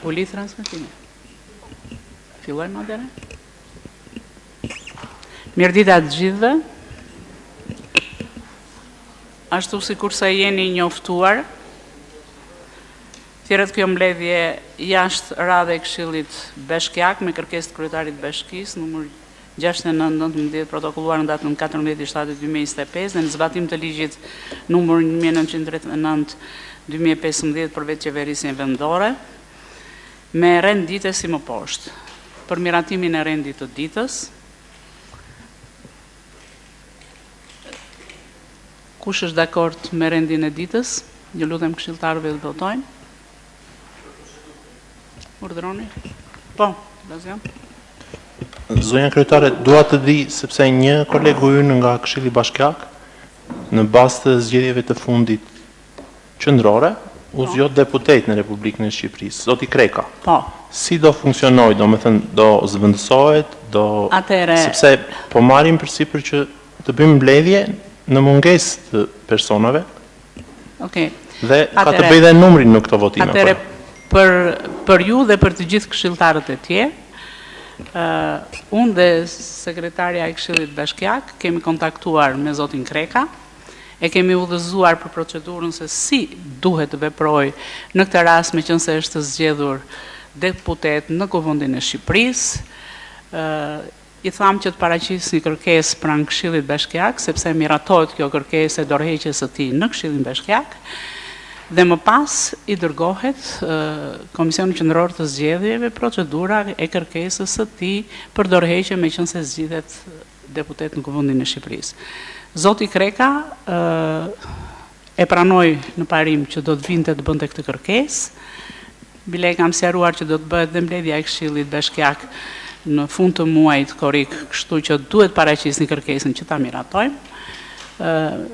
Uli transmetime. Fillojmë atëre. Mirëdita të gjithëve. Ashtu sikur sa jeni njoftuar, thjerët kjo mbledhje jashtë radhe e Këshillit Bashkiak me kërkesë të kryetarit të Bashkisë numër 69/19 protokolluar në datën 14/7/2025 në zbatim të ligjit numër 1939/2015 për vetë qeverisjen vendore me rend dite si më poshtë. Për miratimin e rendit të ditës, kush është dakord me rendin e ditës? Ju lutem këshilltarëve të votojnë. Urdhëroni? Po, Lazian. Zonja kryetare, dua të di sepse një kolegu ynë nga Këshilli Bashkiak në bazë të zgjedhjeve të fundit qendrore u zgjodh deputet në Republikën e Shqipërisë, zoti Kreka. Po. Si do funksionojë, domethënë do zëvendësohet, sepse po marrim përsipër që të bëjmë mbledhje në mungesë të personave. Okej. Dhe ka të bëjë dhe numrin në këto votime. Atëre për ju dhe për të gjithë këshilltarët e tjerë, unë dhe sekretarja e Këshillit Bashkiak kemi kontaktuar me zotin Kreka, e kemi udhëzuar për procedurën se si duhet të veproj në këtë rast me qënë është zgjedhur deputet në Kuvendin e Shqipërisë. I thamë që të paraqisni kërkesë pranë Këshillit Bashkiak, sepse miratohet kjo kërkesë e dorëheqjes së tij në Këshillin Bashkiak, dhe më pas i dërgohet Komisioni Qendror të Zgjedhjeve procedura e kërkesës së tij për dorëheqje me qënë se zgjidhet deputet në Kuvendin e Shqipërisë. Zoti Kreka e pranoi në parim që do të vinte të bënte këtë kërkesë. Bile kam sqaruar që do të bëhet dhe mbledhja e Këshillit Bashkiak në fund të muajit korrik, kështu që duhet paraqisni kërkesën që ta miratojmë.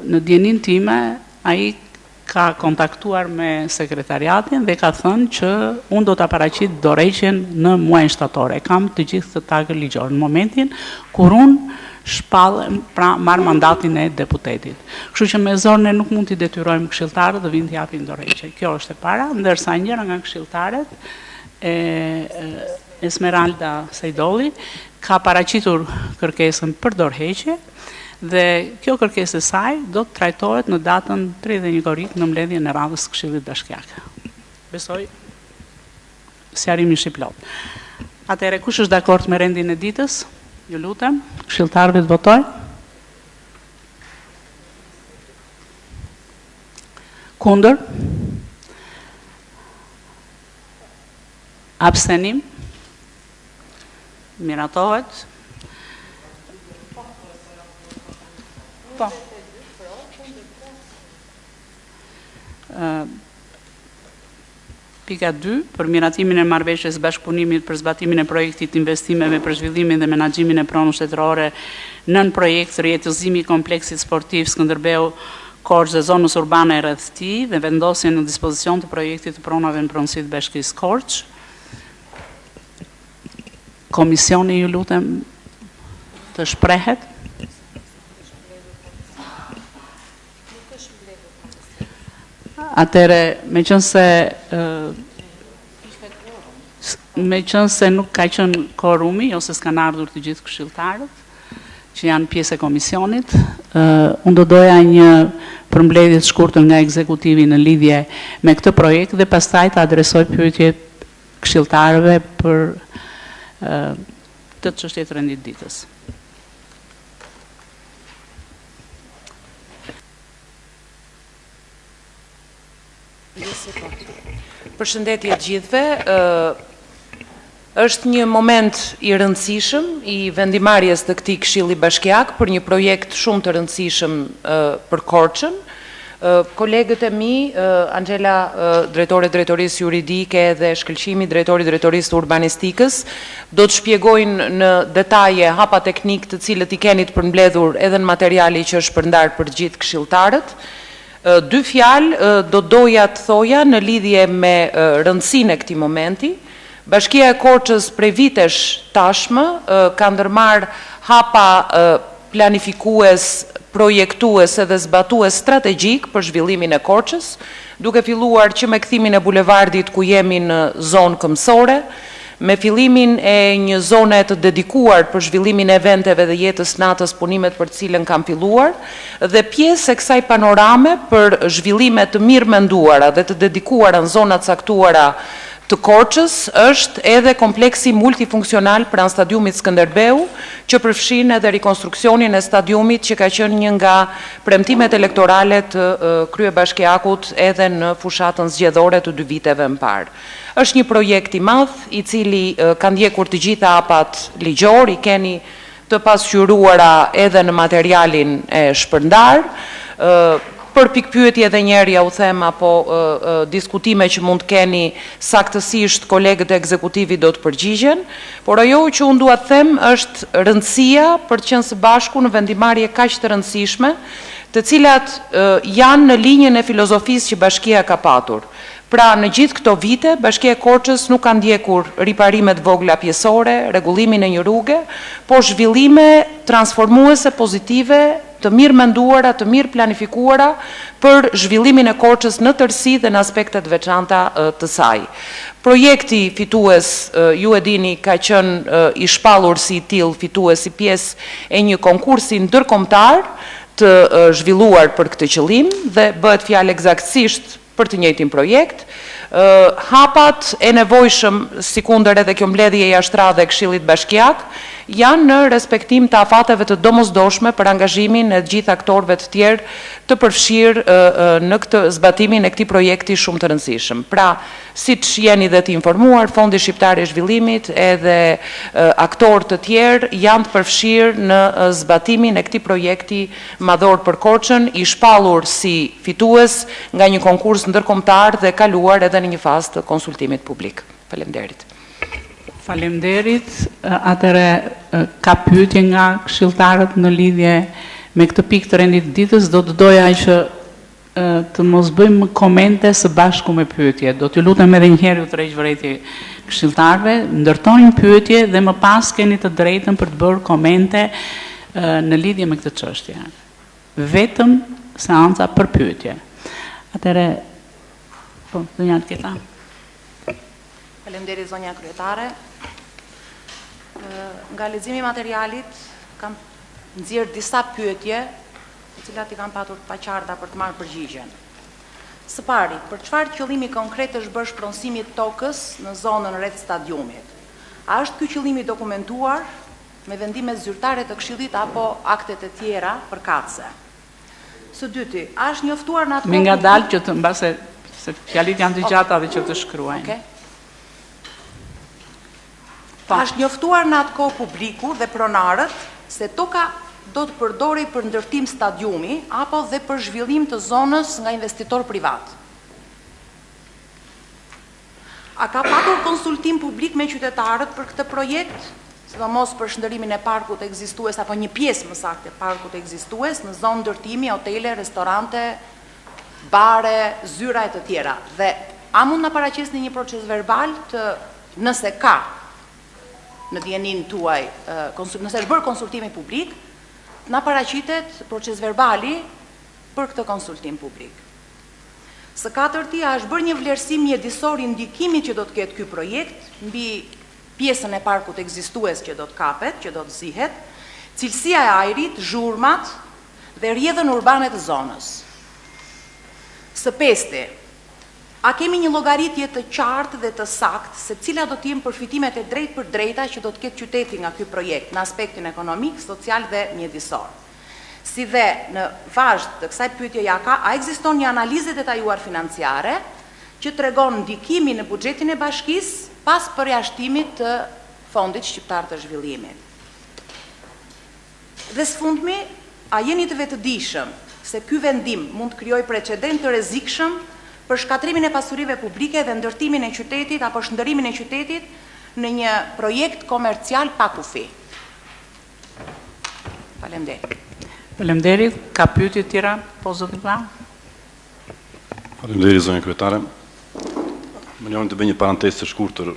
Në dienin time, ai ka kontaktuar me sekretariatin dhe ka thënë që unë do të paraqit dorëheqjen në muajin shtator. Kam të gjithë të tagë ligjor në momentin kur unë shpallem, pra marr mandatin e deputetit. Kështu që me zor ne nuk mund t'i detyrojmë këshilltarët dhe vinë t'i japin dorëheqje. Kjo është e para, ndërsa njëra nga këshilltarët Esmeralda Sejdolli ka paraqitur kërkesën për dorëheqje dhe kjo kërkesë e saj do të trajtohet në datën 31 korrik në mbledhjen e radhës së Këshillit Bashkiak. Besoj sqarimi është i plot. Atëherë kush është dakord me rendin e ditës? Ju lutem, këshilltarëve të votojnë. Kundër? Abstenim? Miratohet? Po. Pika 2, për miratimin e marrëveshjes bashkëpunimit për zbatimin e projektit investimeve për zhvillimin dhe menaxhimin e pronës shtetërore nën projekt rrjetëzimi i kompleksit sportiv Skënderbeu Korçë dhe zonës urbane rreth tij dhe vendosjen në dispozicion të projektit të pronave në pronësi të Bashkisë Korçë. Komisioni, ju lutem, të shprehet. Atëre, me qënë se nuk ka qenë korumi, ose s'kan ardhur të gjithë këshilltarët, që janë pjesë e komisionit, unë do doja një përmbledhje të shkurtër nga ekzekutivi në lidhje me këtë projekt dhe pastaj të adresoj pyetje këshilltarëve për të çështjet të rendit ditës. Përshëndetje të gjithëve. Është një moment i rëndësishëm i vendimarrjes të këtij Këshilli Bashkiak për një projekt shumë të rëndësishëm për Korçën. Kolegët e mi, Angela, drejtore drejtorisë juridike dhe shkëlqimi drejtori drejtorisë të urbanistikës, do të shpjegojnë në detaje hapa teknik të cilët i keni të përmbledhur edhe në materiali që është përndar për gjithë këshilltarët. Dy fjalë do doja të thoja në lidhje me rëndësinë e këtij momenti. Bashkia e Korçës prej vitesh tashmë ka ndërmarrë hapa planifikues projektues dhe zbatues strategjik për zhvillimin e Korçës, duke filluar që me kthimin e bulevardit ku jemi në zonë këmbësore, me fillimin e një zone të dedikuar për zhvillimin e eventeve dhe jetës natës, punimet për cilën kam filluar, dhe pjesë e kësaj panorame për zhvillime të mirë menduara dhe të dedikuara në zonat caktuara të Korçës është edhe kompleksi multifunksional pranë stadiumit Skënderbeu, që përfshin edhe rikonstruksionin e stadiumit që ka qenë një nga premtimet elektorale të kryebashkiakut edhe në fushatën zgjedhore të 2 viteve më parë. Është një projekt i madh, i cili ka ndjekur të gjitha hapat ligjor, i keni të pasqyruara edhe në materialin e shpërndar. Për pikpyetje edhe njerë ja u them apo diskutime që mund të keni saktësisht kolegët e ekzekutivit do të përgjigjen, por ajo që unë dua të them është rëndësia për të qenë së bashku në vendimarrje kaq të rëndësishme, të cilat janë në linjën e filozofisë që bashkia ka patur. Pra, në gjithë këto vite, Bashkia e Korçës nuk ka ndjekur riparimet vogla pjesore, rregullimin e një rruge, por zhvillime transformuese pozitive, të mirë menduara, të mirë planifikuara për zhvillimin e Korçës në tërësi dhe në aspektet veçanta të saj. Projekti fitues, ju e dini, ka qenë i shpallur si i tillë fitues si pjesë e një konkursi ndërkombëtar të zhvilluar për këtë qëllim dhe bëhet fjalë eksaktësisht për të njëjtin projekt. Hapat e nevojshëm, sikundër edhe kjo mbledhje e jashtëradhe e Këshillit Bashkiak, janë në respektim të afateve të domosdoshme për angazhimin e gjithë aktorëve të tjerë të përfshirë në këtë zbatimin e këtij projekti shumë të rëndësishëm. Pra, siç jeni dhe të informuar, Fondi Shqiptar i Zhvillimit edhe aktorë të tjerë janë të përfshirë në zbatimin e këtij projekti madhor për Korçën, i shpallur si fitues nga një konkurs ndërkombëtar dhe kaluar edhe në një fazë të konsultimit publik. Faleminderit. Faleminderit. Atëre ka pyetje nga këshilltarët në lidhje me këtë pikë të rendit ditës, do të doja që të mos bëjmë komente së bashku me pyetje. Do t'ju lutem edhe një herë ju tërheq vërejtje këshilltarëve, ndërtoni pyetje dhe më pas keni të drejtën për të bërë komente në lidhje me këtë çështje. Vetëm seanca për pyetje. Atëre, po, zonja Keta. Faleminderit zonja kryetare. Nga leximi i materialit kam nxjerr disa pyetje, të cilat i kam patur të paqarta për të marrë përgjigjen. Së pari, për çfarë qëllimi konkret është bërë shpronësimi i tokës në zonën rreth stadiumit? A është ky qëllim i dokumentuar me vendime zyrtare të Këshillit apo aktet e tjera përkatëse? Së dyti, a është njoftuar në atë Me ngadalë që të mbase se fjalit janë të gjata dhe që të shkruajnë. Okay. A është njoftuar në atë kohë publiku dhe pronarët se toka do të përdorej për ndërtim stadiumi apo dhe për zhvillim të zonës nga investitor privat? A ka patur konsultim publik me qytetarët për këtë projekt, sidomos për shndërimin e parkut ekzistues apo një pjesë më saktë e parkut ekzistues në zonë ndërtimi, hotele, restorante, bare, zyra e të tjera? Dhe a mund na paraqesni një proces verbal të, nëse ka në dijenin tuaj, nëse është bërë konsultimi publik, na paraqitet proces verbali për këtë konsultim publik. Së katërti, a është bërë një vlerësim mjedisor i ndikimit që do të ketë ky projekt mbi pjesën e parkut ekzistues që do të kapet, që do të zihet, cilësia e ajrit, zhurmat dhe rrjedhën urbane të zonës. Së pesti, a kemi një llogaritje të qartë dhe të saktë se cila do të jenë përfitimet e drejtë për drejta që do të ketë qyteti nga ky projekt në aspektin ekonomik, social dhe mjedisor? Si dhe në vazhd të kësaj pyetjeja a ekziston një analizë detajuar financiare që tregon ndikimin në buxhetin e bashkisë pas përjashtimit të Fondit Shqiptar të Zhvillimit? Dhe sfundmi, a jeni të vetëdijshëm se ky vendim mund të krijojë precedent të rrezikshëm për shkatrimin e pasurive publike dhe ndërtimin e qytetit apo shndërimin e qytetit në një projekt komercial pa kufi? Faleminderit. Faleminderit. Ka pyetje tjera? Po, zoti Vlla. Faleminderit zonja kryetare. Më njoni të bëj një parantezë të shkurtër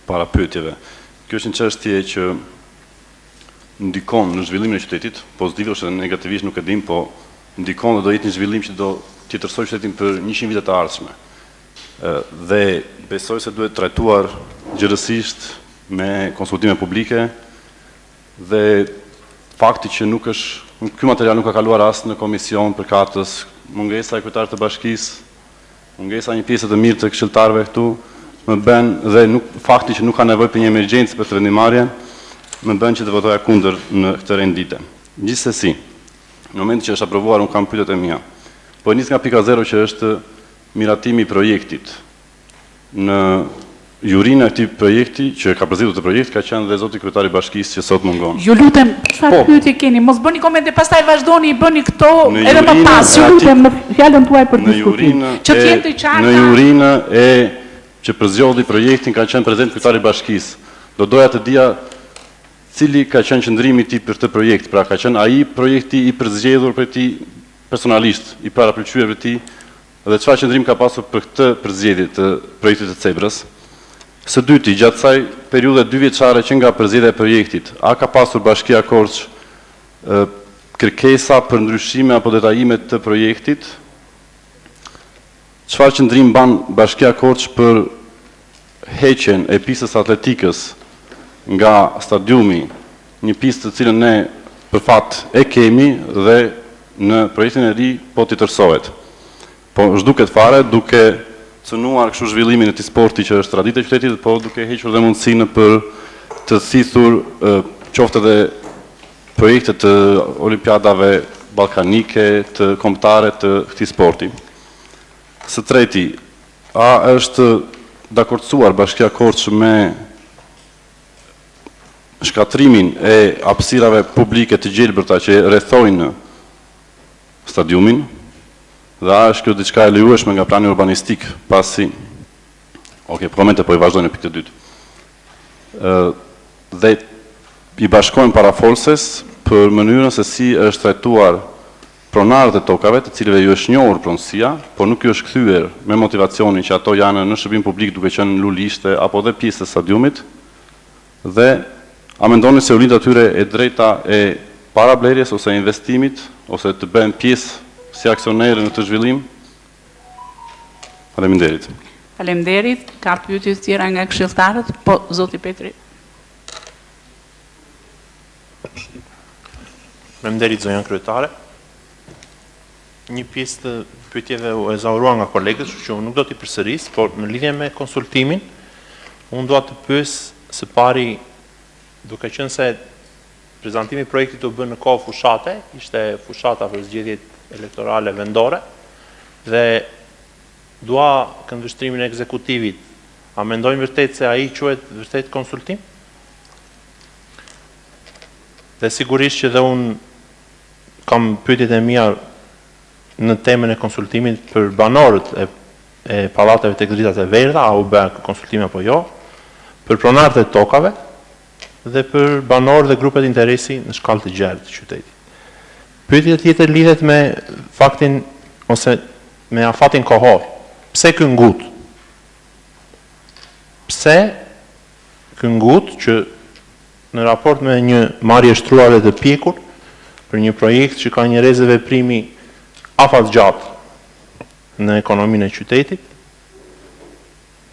para pyetjeve. Kjo është një çështje që ndikon në zhvillimin e qytetit, pozitivisht ose negativisht nuk e dim, po ndikon dhe do jetë një zhvillim që do tjetërsoj qytetin për 100 vite të ardhshme. Dhe besoj se duhet trajtuar gjërësisht me konsultime publike dhe fakti që nuk është, ky material nuk ka kaluar as në komision për katës, mungesa e kryetarit të bashkisë, mungesa një pjesë të mirë të këshilltarëve këtu, më bën dhe fakti që nuk ka nevojë për një emergjencë për të vendimarrjen, më bën që të votoja kundër në këtë rendite. Gjithsesi, në momentin që është aprovuar, unë kam pyetjet e mia. Po nis nga pika 0 që është miratimi i projektit. Në jurinë e këtij projekti, që ka përzitur të projekti, ka qenë dhe zoti kryetari i bashkisë që sot mungon. Ju lutem, çfarë pyetje keni? Mos bëni komente, pastaj vazhdoni i bëni këto edhe më pas. Ju lutem në fjalën tuaj për diskutim. Që të jenë të qarta. Në jurinë e që përzgjodhi projektin ka qenë prezent kryetari i bashkisë. Do doja të dija cili ka qenë qëndrimi i tij për këtë projekt. Pra ka qenë ai projekti i përzgjedhur për ti personalisht, i parapëlqyer për ti, dhe çfarë qëndrim ka pasur për këtë përzgjedhje të projektit të Cebrës. Së dyti, gjatë kësaj periudhe 2 vjeçare që nga përzgjedhja e projektit, a ka pasur Bashkia Korç kërkesa për ndryshime apo detajime të projektit? Çfarë qëndrim ban Bashkia Korç për heqjen e pistës atletikës nga stadiumi, një pistë të cilën ne për fat e kemi dhe në projektin e ri po t'i tërsohet. Po zhduket fare duke cënuar kështu zhvillimin e këtij sporti që është traditë e qytetit, po duke hequr dhe mundësinë për të thithur qoftë edhe projekte të olimpiadave ballkanike, të kombëtare të këtij sporti. Së treti, a është dakordsuar Bashkia Korç me shkatrimin e hapësirave publike të gjelbërta që rrethojnë stadiumin? Dhe a është kjo diçka e lejueshme nga plani urbanistik pasi komente po i vazhdojnë në pikë të dytë. Dhe i bashkojmë parafolses për mënyrën se si është trajtuar pronarët e tokave, të cilëve ju është njohur pronësia, por nuk ju është kthyer me motivacionin që ato janë në shërbim publik duke qenë lulishte apo dhe pjesë të stadiumit. Dhe a mendoni se u lind atyre e drejta e parablerjes ose investimit ose të bëhen pjesë si aksionerë në të zhvillim? Faleminderit. Faleminderit. Ka pyetje të tjera nga këshilltarët? Po, zoti Petri. Faleminderit zonja kryetare. Një pjesë të pyetjeve u ezauruan nga kolegët, kështu që unë nuk do t'i përsëris, por në lidhje me konsultimin, unë dua të pyes së pari, duke qenë se prezantimi i projektit u bën në kohë fushate, ishte fushata për zgjedhjet elektorale vendore, dhe dua këndvështrimin e ekzekutivit. A mendojnë vërtet se ai quhet vërtet konsultim? Dhe sigurisht që dhe unë kam pyetjet e mia në temën e konsultimit për banorët e pallateve tek dritat e verdha, a u bë konsultime apo jo, për pronarët e tokave dhe për banorët dhe grupet interesi në shkallë të gjerë të qytetit. Pyetja tjetër lidhet me faktin ose me afatin kohor. Pse ky ngut? Pse ky ngut që në raport me një marrje shtruare të pjekur për një projekt që ka një rrezë veprimi afat gjatë në ekonominë e qytetit,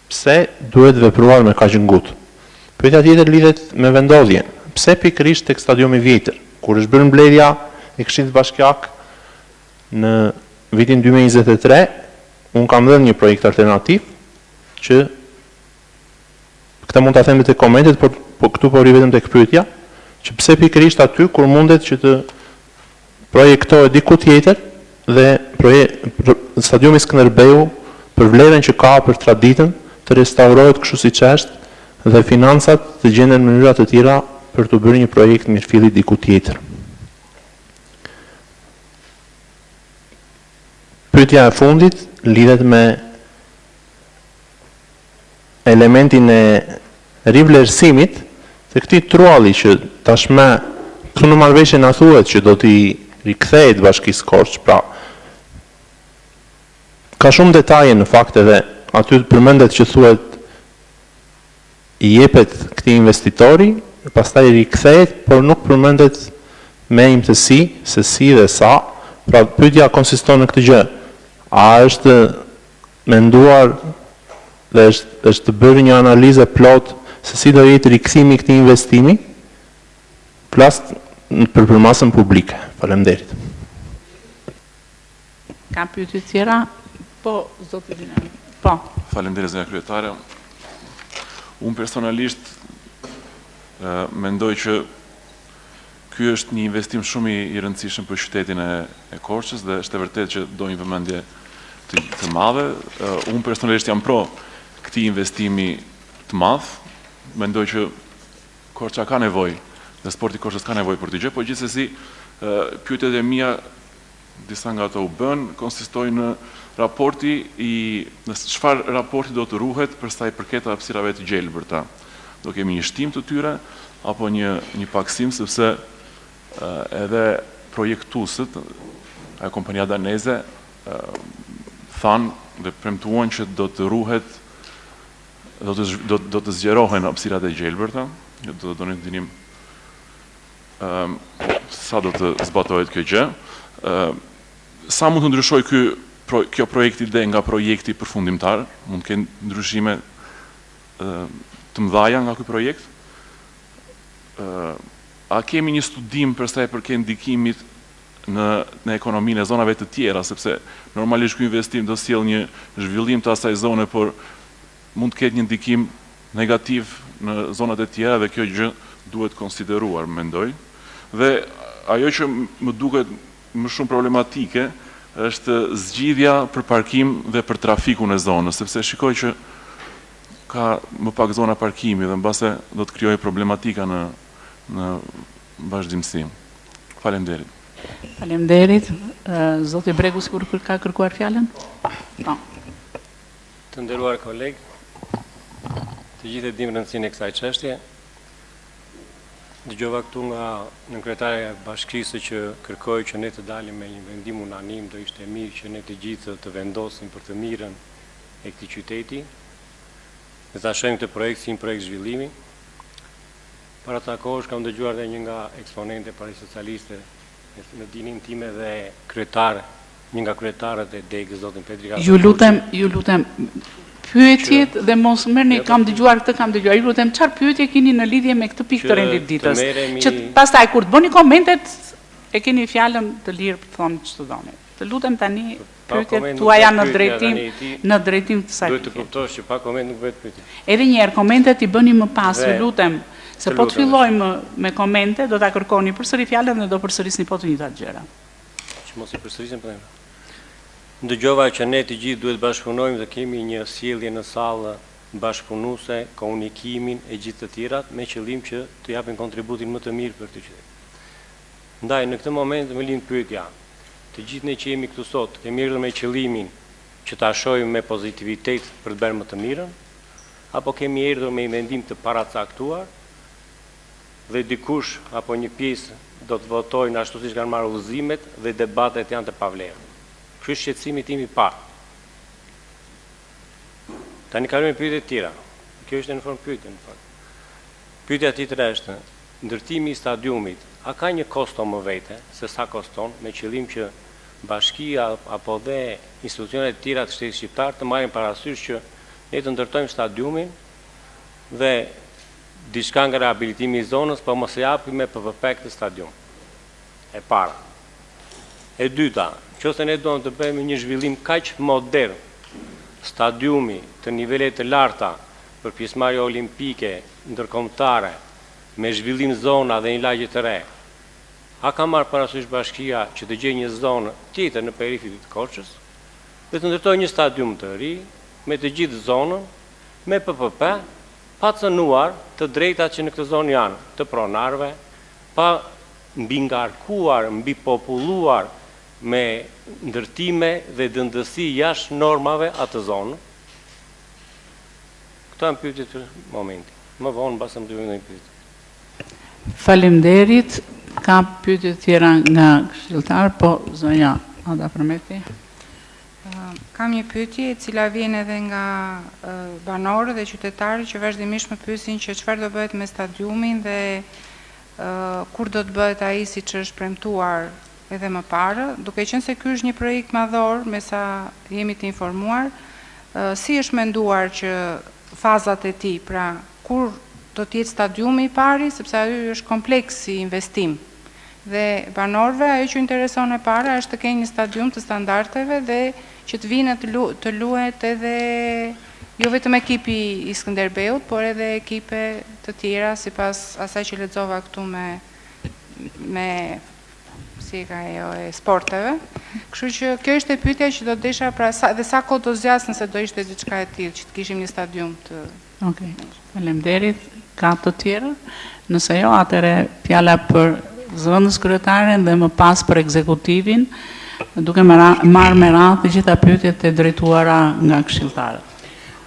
pse duhet vepruar me kaq ngut? Pyetja tjetër lidhet me vendodhjen. Pse pikërisht tek stadiumi i vjetër, kur është bërë mbledhja e Këshillit Bashkiak në vitin 2023, unë kam dhënë një projekt alternativ që këtë mund ta them te komentet, por këtu po ri vetëm tek pyetja, që pse pikërisht aty kur mundet që të projektohet diku tjetër dhe stadiumi Skënderbeu për vlerën që ka për traditën të restaurohet kështu siç është dhe financat të gjenden në mënyra të tjera për të bërë një projekt mirëfilli diku tjetër. Pyetja e fundit lidhet me elementin e rivlerësimit të këtij trualli që tashmë këtu në marrëveshje na thuhet që do t'i rikthehet Bashkisë Korç. Pra, ka shumë detaje në fakt edhe aty përmendet që thuhet i jepet këtij investitori pastaj rikthehet, por nuk përmendet me imtësi, se si dhe sa. Pra pyetja konsiston në këtë gjë. A është menduar dhe është të bërë një analizë plot se si do jetë rikthimi i këtij investimi? Për përmasën publike. Faleminderit. Ka pyetje tjera? Po, zoti Dinami. Po. Faleminderit zonja kryetare. Unë personalisht mendoj që ky është një investim shumë i rëndësishëm për qytetin e Korçës dhe është e vërtetë që do një vëmendje të madhe. Unë personalisht jam pro këtij investimi të madh. Mendoj që Korça ka nevojë dhe sporti Korçës ka nevojë për të gjë, por gjithsesi pyetjet e mia, disa nga ato u bën, konsistojnë në raporti në çfarë raporti do të ruhet për sa i përket hapësirave të gjelbërta. Do kemi një shtim të tyre apo një paksim, sepse edhe projektuesët, ajo kompania daneze, thanë dhe premtuan që do të ruhet, do të zgjerohen hapësirat e gjelbërta, do të dinim sa do të zbatohet kjo gjë. Sa mund të ndryshoj kjo projekti dhe nga projekti përfundimtar? Mund të kenë ndryshime të mëdha nga ky projekt? A kemi një studim për sa i përket ndikimit në ekonominë e zonave të tjera, sepse normalisht ky investim do sjellë një zhvillim të asaj zone, por mund të ketë një ndikim negativ në zonat e tjera dhe kjo gjë duhet konsideruar, mendoj. Dhe ajo që më duket më shumë problematike është zgjidhja për parkim dhe për trafikun e zonës, sepse shikoj që ka më pak zona parkimi dhe mbase do të krijojë problematika në vazhdimsi. Faleminderit. Faleminderit. Zoti Bregu sikur ka kërkuar fjalën? Po. Të nderuar koleg, të gjithë e dimë rëndësinë e kësaj çështje. Dëgjova këtu nga kryetare e bashkisë që kërkoi që ne të dalim me një vendim unanim, do ishte mirë që ne të gjithë të vendosim për të mirën e këtij qyteti. Ne ta shohim këtë projekt si një projekt zhvillimi. Para ta kohësh kam dëgjuar edhe një nga eksponente Partisë Socialiste në dinin time dhe një nga kryetarët e DEG-s, zotin Petri Kazan. Ju lutem pyetjet dhe mos merrni, kam dëgjuar këtë, kam dëgjuar. Ju lutem, çfarë pyetje keni në lidhje me këtë pikë të rendit ditës? Që pastaj kur të bëni komentet, e keni fjalën të lirë për të thonë ç'të doni. Të lutem tani pyetjet tuaja janë në drejtim të saj. Duhet të kuptosh që pa koment nuk bëhet pyetje. Edhe një herë komentet i bëni më pas, ju lutem, se po të fillojmë me komente, do ta kërkoni përsëri fjalën dhe do përsërisni po të njëjtat gjëra. Që mos i përsërisim po. Ndëgjova që ne të gjithë duhet bashkëpunojmë dhe kemi një sjellje në sallë bashkëpunuese, komunikimin e gjithë të tjerat me qëllim që të japin kontributin më të mirë për këtë qytet. Ndaj në këtë moment më lind pyetja, të gjithë ne që jemi këtu sot, kemi ardhur me qëllimin që ta shohim me pozitivitet për të bërë më të mirën, apo kemi ardhur me një mendim të paracaktuar dhe dikush apo një pjesë do të votojnë ashtu siç kanë marrë udhëzimet dhe debatet janë të pavlerë. Ky është shqetësimi tim i parë. Tani kalojmë pyetje të tjera. Kjo është në formë pyetje në fakt. Pyetja tjetër është, ndërtimi i stadiumit, a ka një kosto më vete se sa koston, me qëllim që bashkia apo dhe institucionet të tjera të shtetit shqiptar të marrin parasysh që ne të ndërtojmë stadiumin dhe diçka nga rehabilitimi i zonës, po mos e japim me PPP këtë stadium. E para. E dyta, nëse ne duam të bëjmë një zhvillim kaq modern, stadiumi të nivelet të larta për pjesëmarrje olimpike ndërkombëtare, me zhvillim zona dhe një lagje të re, a ka marrë parasysh bashkia që të gjejë një zonë tjetër në periferi të Korçës dhe të ndërtojë një stadium të ri me të gjithë zonën, me PPP, pa cënuar të drejtat që në këtë zonë janë të pronarëve, pa mbi ngarkuar, mbi populluar me ndërtime dhe dëndësi jashtë normave atë zonë. Këto janë pyetjet për momentin. Më vonë mbas më dyve në pyetje. Faleminderit. Ka pyetje tjera nga këshilltar, po zonja Ada Përmeti. Kam një pyetje e cila vjen edhe nga banorët dhe qytetarët që vazhdimisht më pyesin që çfarë do bëhet me stadiumin dhe kur do të bëhet ai siç është premtuar edhe më parë, duke qenë se ky është një projekt madhor, me sa jemi të informuar, si është menduar që fazat e tij, pra kur do të jetë stadiumi i pari, sepse ai është kompleks si investim. Dhe banorëve ajo që intereson e para është të kenë një stadium të standardeve dhe që të vinë të luhet edhe jo vetëm ekipi i Skënderbeut, por edhe ekipe të tjera sipas asaj që lexova këtu me si ka ajo e sporteve. Kështu që kjo është e pyetja që do desha pra dhe sa kohë do zgjas nëse do ishte diçka e tillë që të kishim një stadium të. Okej. Faleminderit. Ka të tjerë? Nëse jo, atëre fjala për zëvendës kryetaren dhe më pas për ekzekutivin, duke marrë me radhë të gjitha pyetjet e drejtuara nga këshilltarët.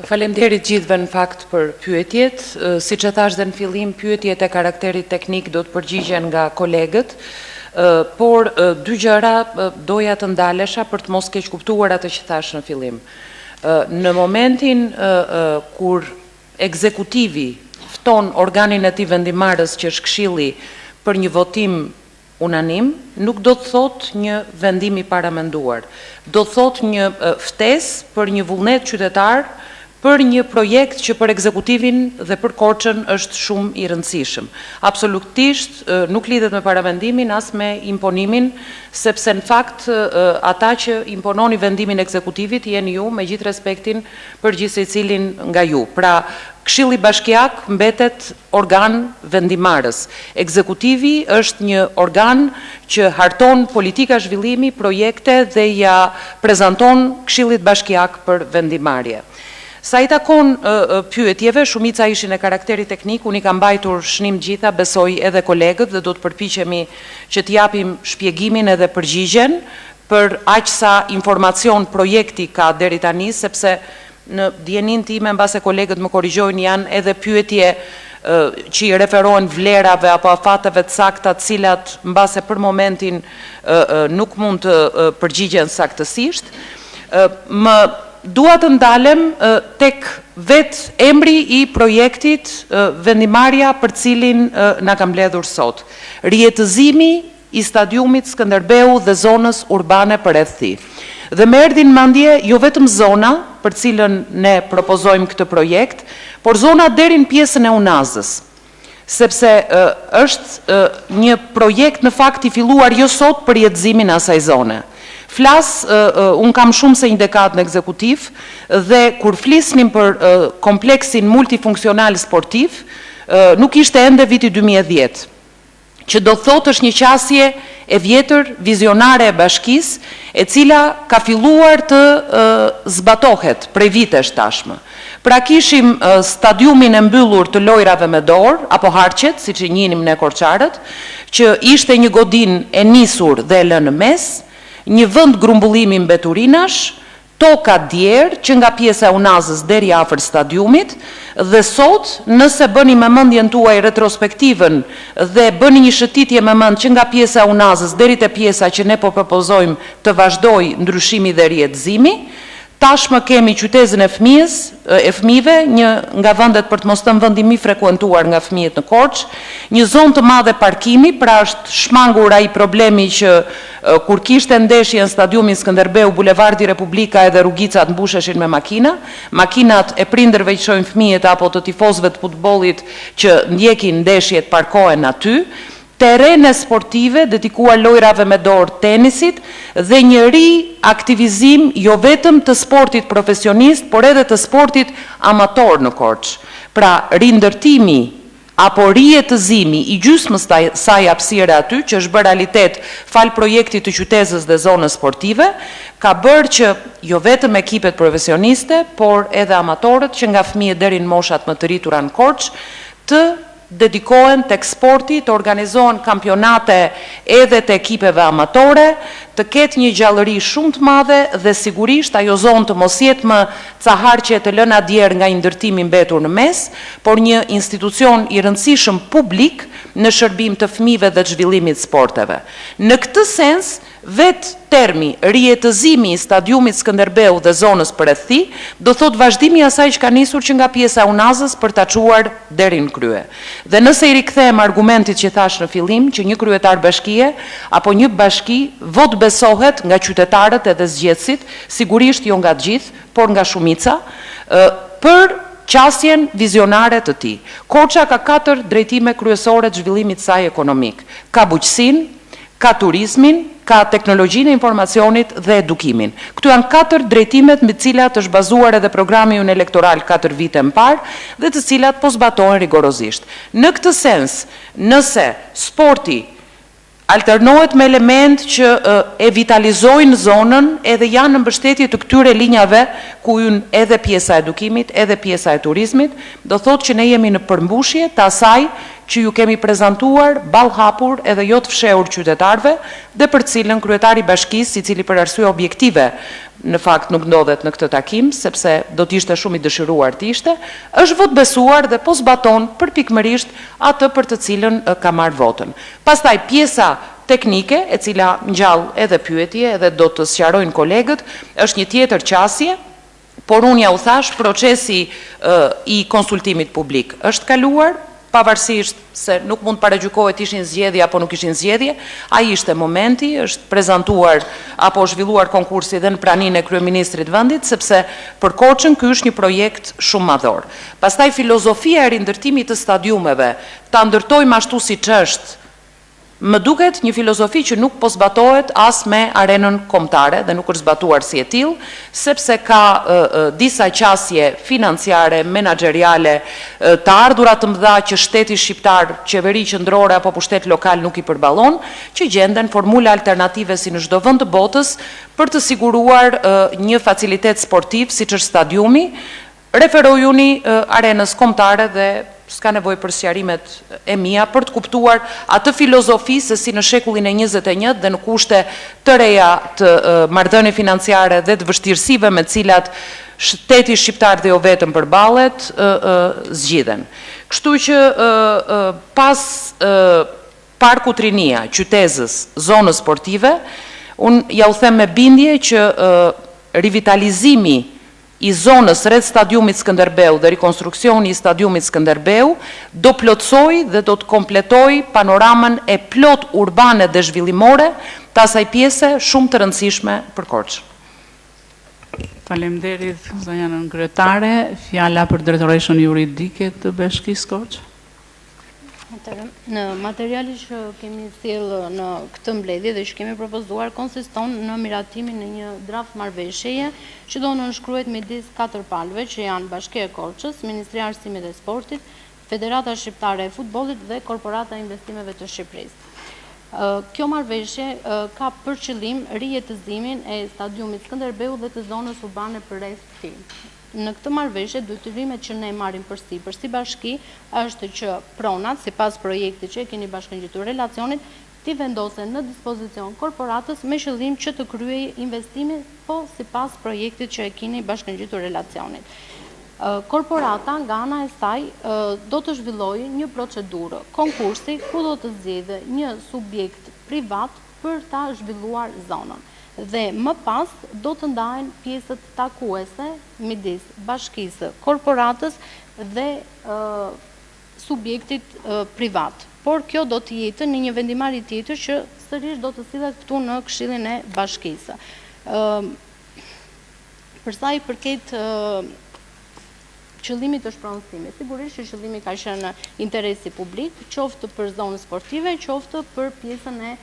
Faleminderit gjithëve në fakt për pyetjet. Siç e thash dhe në fillim, pyetjet e karakterit teknik do të përgjigjen nga kolegët, por dy gjëra doja të ndalesha për të mos keq kuptuar atë që thash në fillim. Në momentin kur ekzekutivi fton organin e tij vendimarrës që është Këshilli për një votim unanim, nuk do të thot një vendim i paramenduar. Do të thot një ftesë për një vullnet qytetar, për një projekt që për ekzekutivin dhe për Korçën është shumë i rëndësishëm. Absolutisht nuk lidhet me paramendimin as me imponimin, sepse në fakt ata që impononi vendimin ekzekutivit jeni ju, me gjithë respektin për gjithë secilin nga ju. Pra, Këshilli Bashkiak mbetet organ vendimarrës. Ekzekutivi është një organ që harton politika zhvillimi, projekte dhe ja prezanton Këshillit Bashkiak për vendimarrje. Sa i takon pyetjeve, shumica ishin e karakterit teknik, unë i kam mbajtur shënim gjitha, besoj edhe kolegët dhe do të përpiqemi që t'japim shpjegimin edhe përgjigjen për aq sa informacion projekti ka deri tani, sepse në djenin time, mbase kolegët më korrigjojnë, janë edhe pyetje që i referohen vlerave apo afateve të sakta, cilat mbase për momentin nuk mund të përgjigjen saktësisht. Dua të ndalem tek vetë emri i projektit vendimarrja për cilin na ka mbledhur sot. Rijetëzimi i stadiumit Skënderbeu dhe zonës urbane përreth tij. Dhe më erdhi në mendje jo vetëm zona për cilën ne propozojmë këtë projekt, por zona deri në pjesën e Unazës. Sepse është një projekt në fakt i filluar jo sot për jetëzimin e asaj zone. Unë kam shumë se një dekadë në ekzekutiv dhe kur flisnim për kompleksin multifunksional sportiv, nuk ishte ende viti 2010, që do thot është një qasje e vjetër vizionare e bashkisë, e cila ka filluar të zbatohet prej vitesh tashmë. Pra kishim stadiumin e mbyllur të lojrave me dorë, apo harqet, si që njinim ne korçarët, që ishte një godin e nisur dhe e lënë në mes, një vend grumbullimi mbeturinash, toka djerë që nga pjesa e Unazës deri afër stadiumit, dhe sot nëse bëni me mendjen tuaj retrospektivën dhe bëni një shëtitje me mend që nga pjesa e Unazës deri te pjesa që ne po propozojmë të vazhdojë ndryshimi dhe rijetëzimi, tashmë kemi qytetin e fëmijëve, një nga vendet për të mos thënë vendi më i frekuentuar nga fëmijët në Korçë, një zonë të madhe parkimi, pra është shmangur ai problemi që kur kishte ndeshje në stadiumin Skënderbeu, bulevardi Republika edhe rrugicat mbusheshin me makina, makinat e prindërve që shohin fëmijët apo të tifozëve të futbollit që ndjekin ndeshjet parkohen aty, terene sportive dedikuar lojrave me dorë, tenisit dhe një riaktivizim jo vetëm të sportit profesionist, por edhe të sportit amator në Korçë. Pra, rindërtimi apo rijetëzimi i gjysmës saj hapësire aty, që është bërë realitet fal projektit të qytetës dhe zonës sportive, ka bërë që jo vetëm ekipet profesioniste, por edhe amatorët që nga fëmijët deri në moshat më të rritura në Korçë, të dedikohen të eksporti, të organizohen kampionate edhe të ekipeve amatore, të ketë një gjallëri shumë të madhe dhe sigurisht ajo zonë të mos jetë më ca harqe të lëna djerë nga ndërtimi mbetur në mes, por një institucion i rëndësishëm publik në shërbim të fëmijëve dhe zhvillimit sporteve. Në këtë sens, vetë termi rijetëzimi i stadiumit Skënderbeu dhe zonës përreth tij do thot vazhdimi i asaj që ka nisur që nga pjesa e Unazës për ta çuar deri në krye. Dhe nëse i rikthehem argumentit që thash në fillim që një kryetar bashkie apo një bashki vot besohet nga qytetarët edhe zgjedhësit, sigurisht jo nga të gjithë, por nga shumica, për qasjen vizionare të tij. Korça ka 4 drejtime kryesore të zhvillimit të saj ekonomik. Ka bujqësinë, ka turizmin, ka teknologjinë e informacionit dhe edukimin. Këtu janë 4 drejtimet mbi të cilat është bazuar edhe programi ynë elektoral 4 vite më parë dhe të cilat po zbatohen rigorozisht. Në këtë sens, nëse sporti alternohet me element që e vitalizojnë zonën edhe janë në mbështetje të këtyre linjave ku hyn edhe pjesa e edukimit, edhe pjesa e turizmit, do thotë që ne jemi në përmbushje të asaj që ju kemi prezentuar ball hapur edhe jo të fshehur qytetarëve dhe për cilën kryetari i bashkisë, i cili për arsye objektive në fakt nuk ndodhet në këtë takim, sepse do të ishte shumë i dëshiruar të ishte, është vot besuar dhe po zbaton përpikmërisht atë për të cilën ka marrë votën. Pastaj pjesa teknike, e cila ngjall edhe pyetje edhe do të sqarojnë kolegët, është një tjetër qasje, por unë ja u thash, procesi i konsultimit publik është kaluar, pavarësisht se nuk mund paragjykohet ishin zgjedhje apo nuk ishin zgjedhje, ai ishte momenti, është prezantuar apo zhvilluar konkursi dhe në praninë e kryeministrit vendit, sepse për Korçën ky është një projekt shumë madhor. Pastaj filozofia e rindërtimit të stadiumeve, ta ndërtojmë ashtu siç është, më duket një filozofi që nuk po zbatohet as me arenën kombëtare dhe nuk është zbatuar si e tillë, sepse ka disa qasje financiare, menaxheriale, të ardhura të mëdha që shteti shqiptar, qeveri qendrore apo pushtet lokal nuk i përballon, që gjenden formula alternative si në çdo vend të botës për të siguruar një facilitet sportiv siç është stadiumi. Referojuni arenës kombëtare dhe s'ka nevoj për sqarimet e mia për të kuptuar atë filozofi se si në shekullin e 21 dhe në kushte të reja të marrëdhënie financiare dhe të vështirësive me cilat shteti shqiptar dhe jo vetëm përballet zgjidhen. Kështu që pas Parkut Rinia, qytezës, zonës sportive, unë ja u them me bindje që rivitalizimi i zonës rreth stadiumit Skënderbeu dhe rikonstruksioni i stadiumit Skënderbeu do plotësoj dhe do të kompletoj panoramën e plot urbane dhe zhvillimore të asaj pjese shumë të rëndësishme për Korçë. Faleminderit zonja nën kryetare, fjala për drejtoreshën juridike të Bashkisë Korçë. Në materiali që kemi thellë në këtë mbledhje dhe që kemi propozuar konsiston në miratimin në një draft marrëveshjeje që do nënshkruhet midis 4 palëve që janë Bashkia e Korçës, Ministria e Arsimit dhe Sportit, Federata Shqiptare e Futbollit dhe Korporata e Investimeve të Shqipërisë. Kjo marrëveshje ka për qëllim rijetëzimin e stadiumit Skënderbeu dhe të zonës urbane përreth tij. Në këtë marrëveshje, detyrimet që ne marrim përsipër si bashki është që pronat, sipas projektit që e keni bashkëngjitur relacionit, t'i vendosen në dispozicion korporatës me qëllim që të kryej investime, po sipas projektit që e keni bashkëngjitur relacionit. Korporata nga ana e saj do të zhvillojë një procedurë konkursi ku do të zgjedhë një subjekt privat për ta zhvilluar zonën. Dhe më pas do të ndahen pjesët takuese midis bashkisë korporatës dhe subjektit privat. Por kjo do të jetë në një vendimmarrje tjetër që sërish do të sillet këtu në Këshillin e Bashkisë. Për sa i përket qëllimit të shpronësimit, sigurisht që qëllimi ka qenë interesi publik, qoftë për zonën sportive, qoftë për pjesën e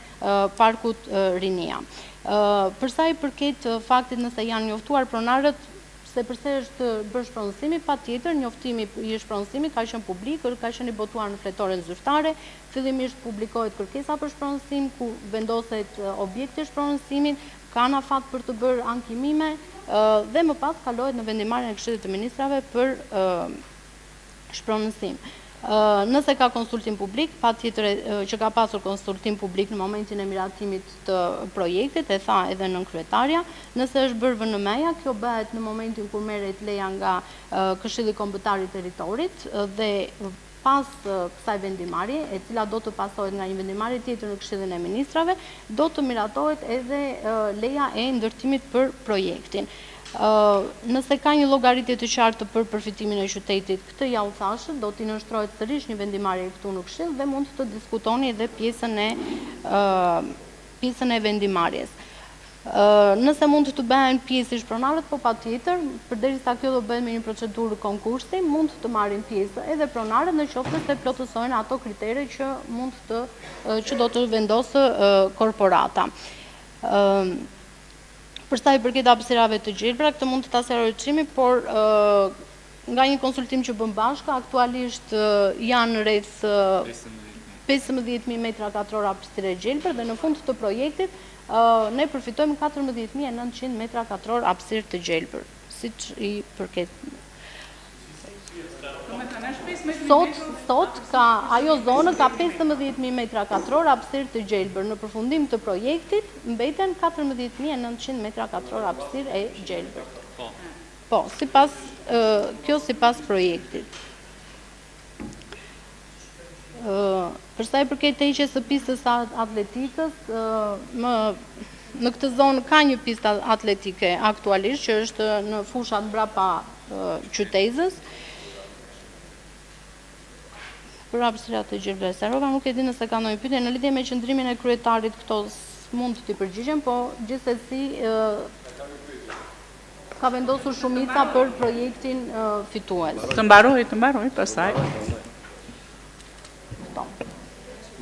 Parkut Rinia. Për sa i përket faktit nëse janë njoftuar pronarët, se përse është bërë shpronësimi, patjetër njoftimi i shpronësimit ka qenë publik, ka qenë i botuar në fletoren zyrtare, fillimisht publikohet kërkesa për shpronësim, ku vendoset objekti i shpronësimit, ka në fat për të bërë ankimime dhe më pas kalohet në vendimarrjen e Këshillit të Ministrave për shpronësim. Nëse ka konsultim publik, pa tjetër që ka pasur konsultim publik në momentin e miratimit të projektit, e tha edhe nën kryetarja, nëse është bërë VNM-ja, kjo bëhet në momentin kur merret leja nga Këshilli Kombëtar i Territorit dhe pas kësaj vendimarrje, e cila do të pasohet nga një vendimarrje tjetër në Këshillin e Ministrave, do të miratohet edhe leja e ndërtimit për projektin. Nëse ka një llogaritje të qartë për përfitimin e qytetit, këtë ja u thashë, do t'i nënshtrohet sërish një vendimarrje këtu në Këshill dhe mund të diskutoni edhe pjesën e vendimarrjes. Nëse mund të bëhen pjesësh pronarët, po patjetër, përderisa kjo do bëhet me një procedurë konkursi, mund të marrin pjesë edhe pronarët në qoftë se plotësojnë ato kritere që që do të vendosë korporata. Për sa i përket hapësirave të gjelbra, këtë mund të ta sqarojmë, por nga një konsultim që bën Bashka, aktualisht janë rreth 15.000 metra katror hapësire gjelbër dhe në fund të projektit ne përfitojmë 14.900 metra katror hapësirë të gjelbër, siç i përket. Sot ka ajo zonë ka 15.000 metra katror hapësirë të gjelbër. Në përfundim të projektit mbeten 14.900 metra katror hapësirë e gjelbër. Po, kjo sipas projektit. Për sa i përket heqjes së pistës atletikës, në këtë zonë ka një pistë atletike aktualisht që është në fushat mbrapa qytetës. Për hapësirat të gjelbra e Sarova, nuk e di nëse ka ndonjë pyetje në lidhje me qëndrimin e kryetarit, këto mund t'i përgjigjem, po gjithsesi ka vendosur shumica për projektin fitues. Të mbaroj pastaj.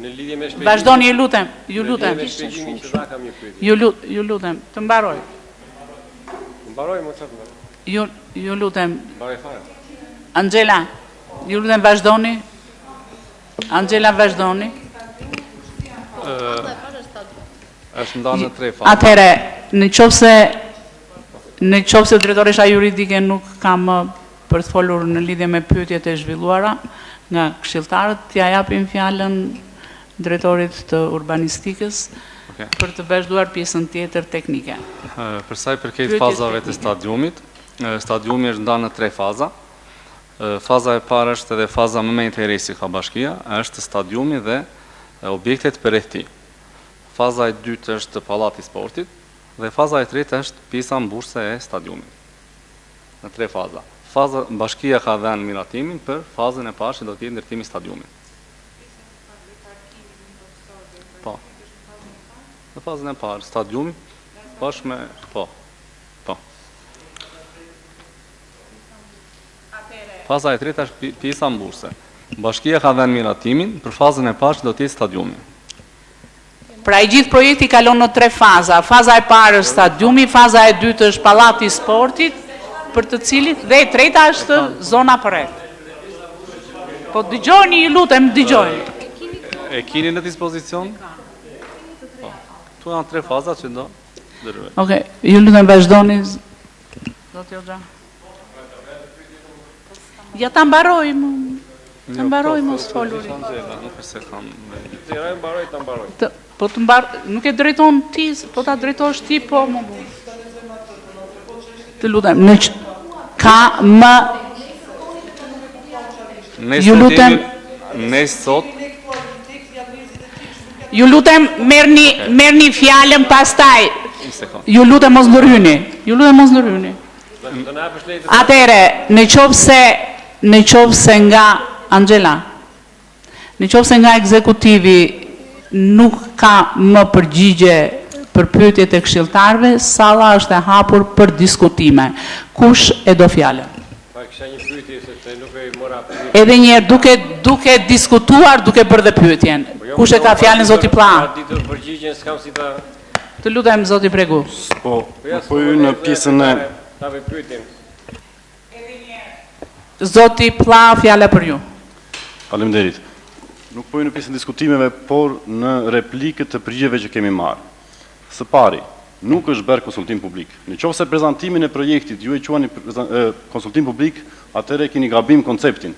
Në lidhje me shpjegimin. Vazhdoni, ju lutem. Në lidhje me shpjegimin që dha kam një pyetje. Ju lutem, të mbaroj. Mbaroj, më çfarë mbaroj? Ju lutem. Mbaroj fare. Angela, ju lutem vazhdoni. Angela, vazhdoni. Është ndarë në 3 faza. Atëherë, në qoftë se drejtoresha juridike nuk ka më për të folur në lidhje me pyetjet e zhvilluara nga këshilltarët, t'ja japim fjalën drejtorit të urbanistikës për të vazhduar pjesën tjetër teknike. Për sa i përket fazave të stadiumit, stadiumi është ndarë në 3 faza. Faza e parë është edhe faza më me interes si ka bashkia, është stadiumi dhe objektet përreth tij. Faza e dytë është pallati i sportit dhe faza e tretë është pjesa mbushëse e stadiumit. Në 3 faza. Bashkia ka dhënë miratimin për fazën e parë që do të jetë ndërtimi i stadiumit. Po. Në fazën e parë, stadiumi bashkë me Faza e tretë është pjesa mbushëse. Bashkia ka dhënë miratimin për fazën e parë që do të jetë stadiumi. Pra i gjithë projekti kalon në 3 faza. Faza e parë është stadiumi, faza e dytë është pallati i sportit, për të cilit dhe e treta është zona përreth. Po dëgjoni, ju lutem, dëgjoni. E keni në dispozicion? Po. Tu janë 3 faza që do ndërvej. Okej, ju lutem vazhdoni. Zoti Hoxha. Ja ta mbarojmë. Ta mbarojmë së folurin. Nuk e se kam... Ziraj mbaroj, ta mbaroj. Po të mbaroj, nuk e drejton ti, po ta drejtosh ti, po më bu. Të lutem, ka më... Ju lutem... Ne sot... Ju lutem, merni fjallën pastaj. Ju lutem mos ndërhyni. Ju lutem mos ndërhyni. Atere, në qovë se nga Angela, në qovë se nga ekzekutivi nuk ka më përgjigje për pyetjet e këshilltarëve, salla është e hapur për diskutime. Kush e do fjallën? Kisha një pyetje sepse nuk e mora. Edhe njerë duke diskutuar, duke bërë dhe pyetjen. Kush e ka fjallën, zoti Plla? Ditur përgjigjen s'kam si ta... Të lutem, zoti Bregu. Po ju në pjesën e... Ta vë pyetjen. Zoti Plla, fjala për ju. Faleminderit. Nuk po ju në pjesën diskutimeve, por në replikët të përgjigjeve që kemi marrë. Së pari, nuk është bërë konsultim publik. Në qoftë se prezantimin e projektit ju e quani konsultim publik, atëherë keni gabim konceptin.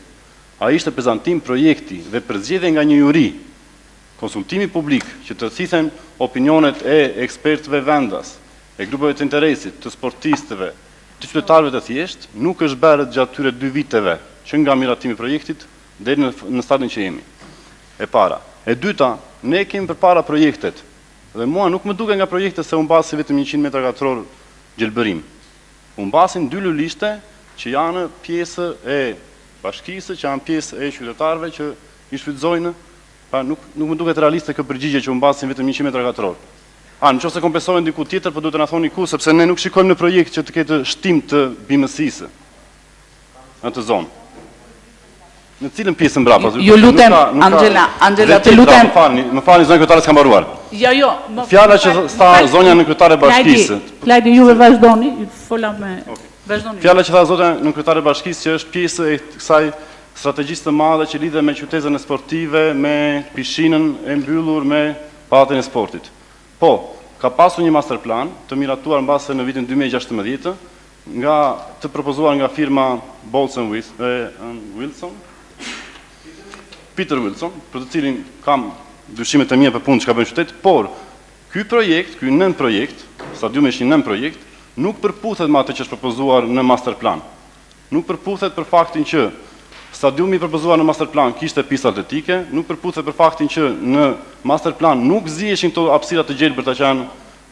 a ishte prezantim projekti dhe përzgjedhje nga një juri, konsultimi publik që të thithen opinionet e ekspertëve vendas, e grupeve të interesit, të sportistëve, të qytetarëve të thjesht, nuk është bërë gjatë tyre 2 viteve që nga miratimi projektit deri në stadin që jemi. E para. E dyta, ne kemi përpara projektet dhe mua nuk më duke nga projekte se unë basi vetëm 100 metra katror gjelbërim. Unë basin 2 lulishte që janë pjesë e bashkisë, që janë pjesë e qytetarëve që i shfrytëzojnë, pa nuk më duket realiste kjo përgjigje që unë basin vetëm 100 metra katror. Nëse kompensohen diku tjetër, po duhet të na thoni ku, sepse ne nuk shikojmë në projekt që të ketë shtim të bimësisë në të zonë. Në cilën pjesë mbrapa? Ju lutem, Angela, të lutem. Më falni, zonja kryetare s'kam mbaruar. Jo. Fjala që tha zonja në kryetare bashkisë. Klajdi, juve vazhdoni, fola me vazhdoni. Fjala që tha zonja në kryetare bashkisë që është pjesë e kësaj strategjisë të madhe që lidhe me qytetën e sportive, me pishinën e mbyllur, me palatin e sportit. Po, ka pasur një master plan të miratuar mbase në vitin 2016 nga të propozuar nga firma Wilson, Peter Wilson, për të cilin kam dyshimet e mia për punë që ka bënë qytet, por ky projekt, ky nën projekt, stadiumi është një nën projekt, nuk përputhet me atë që është propozuar në master plan. Nuk përputhet për faktin që stadiumi propozuar në master plan kishte pistë atletike, nuk përputhet për faktin që në master plan nuk ziheshin këto hapësira të gjelbërta që janë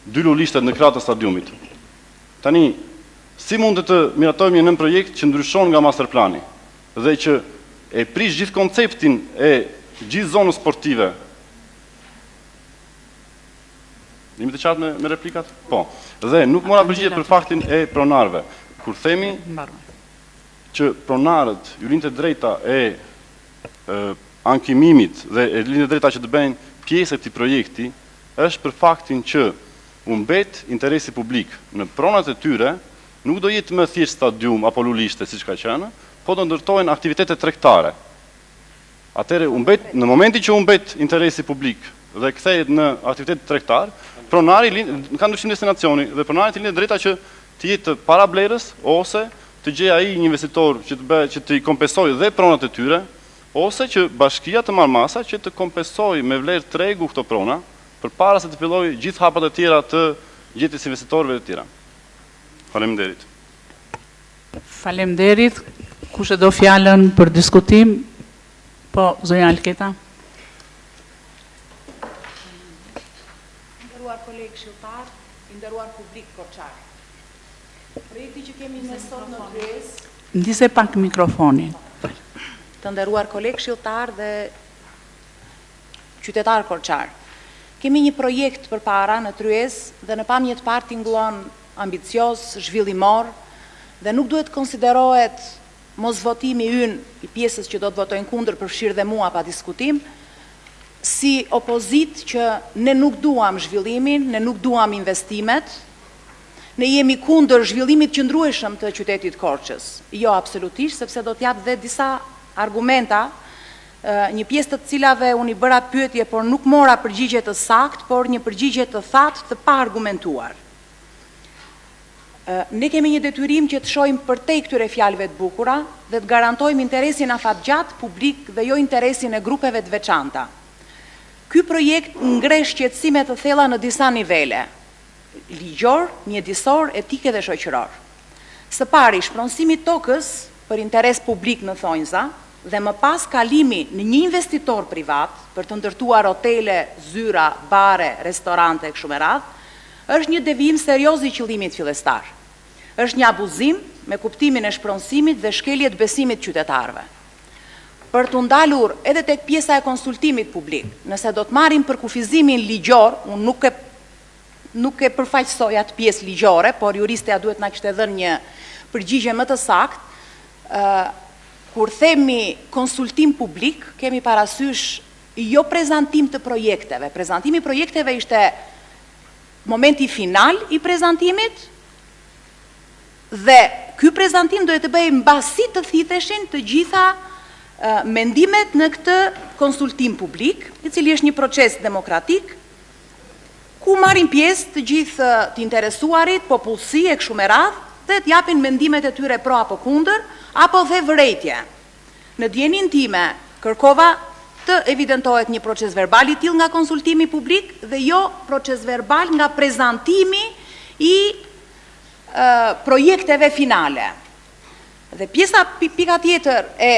2 lulishtet në krah të stadiumit. Tani, si mund të miratojmë një nën projekt që ndryshon nga master plani dhe që e prish gjithë konceptin e gjithë zonës sportive? Jemi të qartë me replikat? Po. Dhe nuk mora përgjigje për faktin e pronarëve. Kur themi që pronarët ju linë të drejta e ankimimit dhe e linë të drejta që të bëjnë pjesë e këtij projekti, është për faktin që u mbet interesi publik. Në pronat e tyre nuk do jetë më thjesht stadium apo lulishte siç ka qenë, po do ndërtojnë aktivitete tregtare. Atëherë në momenti që u mbet interesi publik dhe kthehet në aktivitet tregtar, pronari ka ndryshim destinacioni dhe pronari linë të drejta që të jetë para blerës ose të gjejë ai një investitor që të kompensojë dhe pronat e tyre, ose që bashkia të marrë masa që të kompensojë me vlerë tregu këto prona, përpara se të fillojë gjithë hapat e tjera të gjetjes investitorëve të tjera. Faleminderit. Faleminderit. Kush e do fjalën për diskutim? Po, zonja Alketa. Nderuar kolegë këshilltar, nderuar publik koçar. Projekti që kemi ne sot në kryes. Ndise pak mikrofonin. Të nderuar kolegë këshilltar dhe qytetar koçar. Kemi një projekt përpara në Tryez dhe në pamje të parë tingëllon ambicioz, zhvillimor dhe nuk duhet konsiderohet mos votimi ynë i pjesës që do të votojnë kundër përfshirë dhe mua pa diskutim, si opozit që ne nuk duam zhvillimin, ne nuk duam investimet, ne jemi kundër zhvillimit qëndrueshëm të qytetit Korçës. Jo absolutisht, sepse do t'jap dhe disa argumenta, një pjesë të cilave unë i bëra pyetje, por nuk mora përgjigje të sakt, por një përgjigje të thatë të pa argumentuar. Ne kemi një detyrim që të shohim përtej këtyre fjalëve të bukura dhe të garantojmë interesin afatgjat publik dhe jo interesin e grupeve të veçanta. Ky projekt ngresh qetësime të thella në disa nivele: ligjor, mjedisor, etike dhe shoqëror. Së pari, shpronësimi i tokës për interes publik në thonjza dhe më pas kalimi në një investitor privat për të ndërtuar hotele, zyra, bare, restorante e kështu me radhë, është një devijim serioz i qëllimit fillestar. Është një abuzim me kuptimin e shpronësimit dhe shkelje të besimit qytetarëve. Për të ndalur edhe tek pjesa e konsultimit publik, nëse do të marrim për kufizimin ligjor, unë nuk e përfaqësoj atë pjesë ligjore, por juristja duhet na kishte dhënë një përgjigje më të saktë. Kur themi konsultim publik, kemi parasysh jo prezantim të projekteve. Prezantimi i projekteve ishte momenti final i prezantimit dhe ky prezantim duhet të bëjë mbasi të thitheshin të gjitha mendimet në këtë konsultim publik, i cili është një proces demokratik, ku marrin pjesë të gjithë të interesuarit, popullsi e kështu me radhë, dhe të japin mendimet e tyre pro apo kundër, apo dhe vërejtje. Në djenin time, kërkova të evidentohet një proces verbal i tillë nga konsultimi publik dhe jo proces verbal nga prezantimi i projekteve finale. Dhe pika tjetër e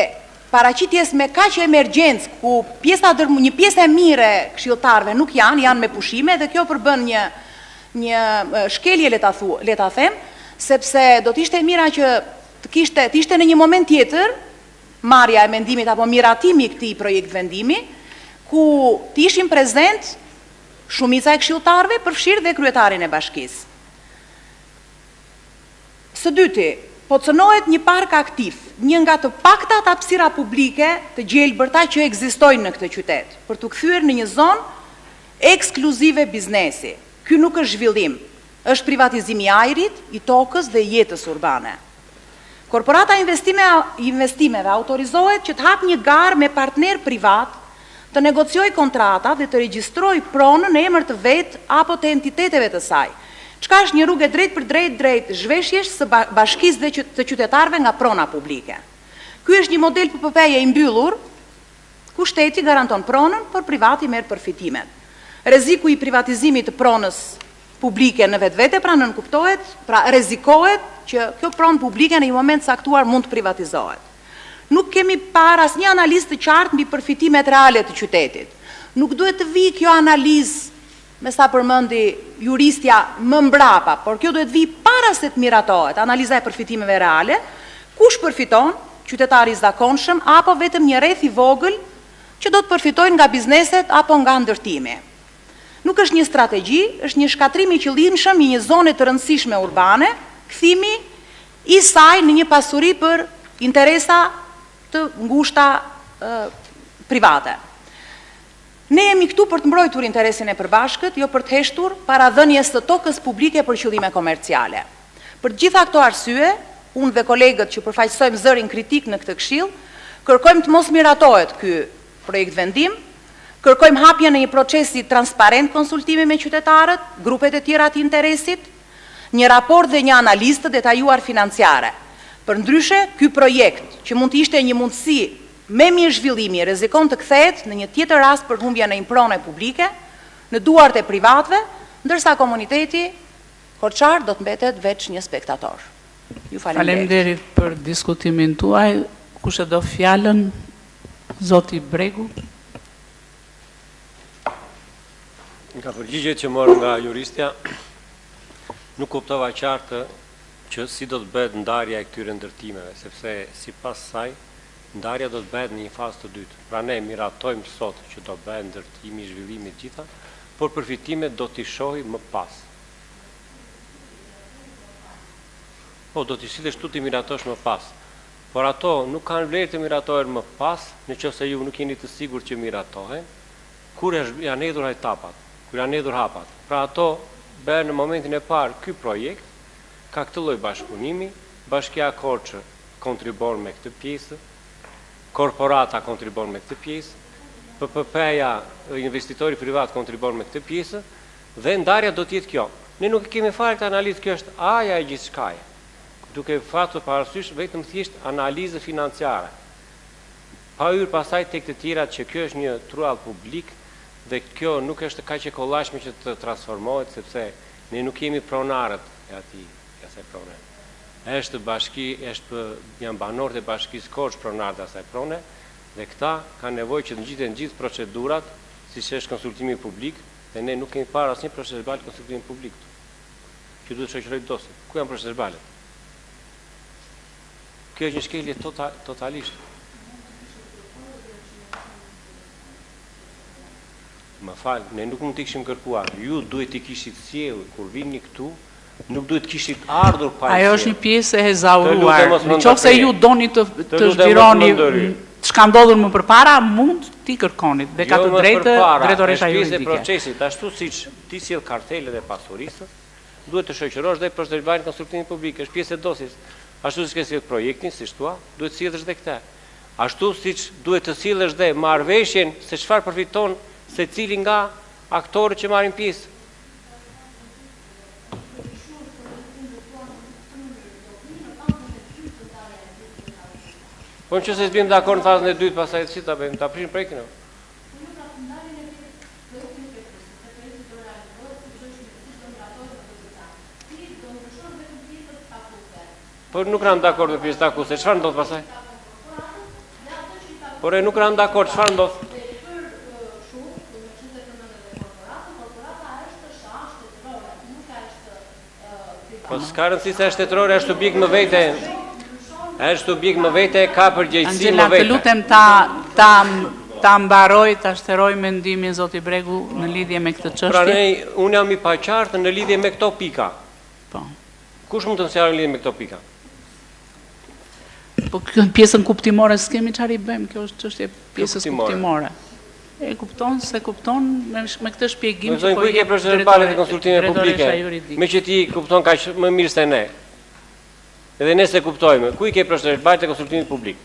paraqitjes me kaq emergjencë, ku një pjesë e mire këshilltarëve nuk janë me pushime, dhe kjo përbën një shkelje, le ta them, sepse do t'ishte mira që t'ishte në një moment tjetër marrja e mendimit apo miratimi këtij projekt vendimi, ku t'ishin prezent shumica e këshilltarëve, përfshirë dhe kryetarin e bashkisë. Së dyti, po cënohet një park aktiv, një nga të paktat hapësira publike të gjelbërta që ekzistojnë në këtë qytet, për të kthyer në një zonë ekskluzive biznesi. Ky nuk është zhvillim, është privatizimi i ajrit, i tokës dhe jetës urbane. Korporata investimeve autorizohet që të hap një garë me partner privat, të negocioj kontrata dhe të regjistroj pronën në emër të vet apo të entiteteve të saj. Çka është një rrugë drejt për drejt zhveshjesh së bashkisë dhe të qytetarëve nga prona publike. Ky është një model PPP-je i mbyllur, ku shteti garanton pronën, por privati merr përfitimet. Rreziku i privatizimit të pronës publike në vetvete pra nënkuptohet, pra rrezikohet që kjo pronë publike në një moment caktuar mund të privatizohet. Nuk kemi parë asnjë analizë të qartë mbi përfitimet reale të qytetit. Nuk duhet të vijë kjo analizë, me sa përmendi juristja, më mbrapa, por kjo duhet vijë para se të miratohet analiza e përfitimeve reale, kush përfiton, qytetari i zakonshëm apo vetëm një rreth i vogël që do të përfitojnë nga bizneset apo nga ndërtimi. Nuk është një strategji, është një shkatrim i qëllimshëm i një zone të rëndësishme urbane, kthimi i saj në një pasuri për interesa të ngushta private. Ne jemi këtu për të mbrojtur interesin e përbashkët, jo për të heshtur para dhënies të tokës publike për qëllime komerciale. Për të gjitha këto arsye, unë dhe kolegët që përfaqësojmë zërin kritik në këtë këshill, kërkojmë të mos miratohet ky projekt vendim, kërkojmë hapjen në një procesi transparent konsultimi me qytetarët, grupet e tjera të interesit, një raport dhe një analizë të detajuar financiare. Përndryshe, ky projekt, që mund të ishte një mundësi me mirë zhvillimi, rrezikon të kthehet në një tjetër rast për humbjen e një prone publike, në duart e privatëve, ndërsa komuniteti Korçar do të mbetet veç një spektator. Ju faleminderit për diskutimin tuaj. Kush e do fjalën? Zoti Bregu. Nga përgjigjet që morë nga juristja, nuk kuptova qartë që si do të bëhet ndarja e këtyre ndërtimeve, sepse sipas saj ndarja do të bëhet në një fazë të dytë. Pra ne miratojmë sot që do bëhet ndërtimi, zhvillimi të gjitha, por përfitimet do t'i shohim më pas. Po, do t'i sillesh tu t'i miratosh më pas. Por ato nuk kanë vlerë të miratohen më pas, nëse ju nuk jeni të sigurt që miratohen, kur janë hedhur etapat, kur janë hedhur hapat. Pra ato bëhen në momentin e parë ky projekt ka këtë lloj bashkëpunimi, Bashkia Korçë kontribon me këtë pjesë, korporata kontribon me këtë pjesë, PPP-ja, investitori privat kontribon me këtë pjesë, dhe ndarja do t'jetë kjo. Ne nuk kemi fare këtë analizë, kjo është aja e gjithçkaje, duke fatur parasysh vetëm thjesht analizë financiare. Pa hyrë pasaj tek të tjerat që kjo është një truall publik dhe kjo nuk është kaq e kollajshme që të transformohet, sepse ne nuk kemi pronarët e asaj prone. Është bashki, janë banorët e bashkisë Korçë pronarët e asaj prone, dhe këta kanë nevojë që të ngjiten gjithë procedurat, siç është konsultimi publik, dhe ne nuk kemi parë asnjë proces verbal konsultimi publik këtu. Që duhet të shoqërojë dosjet. Ku janë proces verbalet? Kjo është një shkelje totalisht. Më falë, ne nuk mund t'i kishim kërkuar. Ju duhet t'i kishit sjellë kur vini këtu, nuk duhet kishit ardhur pa sjellë. Ajo është një pjesë e hezauruar. Nëse ju doni të zhvironi çka ndodhur më përpara, mund t'i kërkonit dhe ka të drejtë drejtoresha juridike. Pjesë e procesit, ashtu siç ti sjell kartelet e pasurisë, duhet të shoqërosh dhe për të konsultimin publik, është pjesë e dosjes. Ashtu siç ke sjell projektin, siç thua, duhet të sjellësh dhe këtë. Ashtu siç duhet të sjellësh dhe marrëveshjen se çfarë përfiton secili nga aktorët që marrin pjesë. Po Po në që se zbim dakord në fazën e dytë, pasaj si ta bëjmë, ta prishim projektin. Po nuk rënë dakord me pjesë takuse, çfarë ndodh pasaj? Por nuk rënë dakord, çfarë ndodh? Po s'ka rëndësi se është shtetërore, është subjekt më vete. Është subjekt më vete, ka përgjegjësi më vete. Angela, të lutem ta mbaroj, ta shteroj mendimin zoti Bregu në lidhje me këtë çështje. Pra unë jam i paqartë në lidhje me këto pika. Po. Kush mund të më sqarojë në lidhje me këto pika? Po pjesën kuptimore s'kemi çfarë i bëjmë, kjo është çështje pjesës kuptimore. E kupton se kupton me këtë shpjegim që po i ke procedurë verbale të konsultimeve publike. Me që ti kupton kaq më mirë se ne. Edhe ne se kuptojmë. Ku i ke procedurë verbale të konsultimit publik?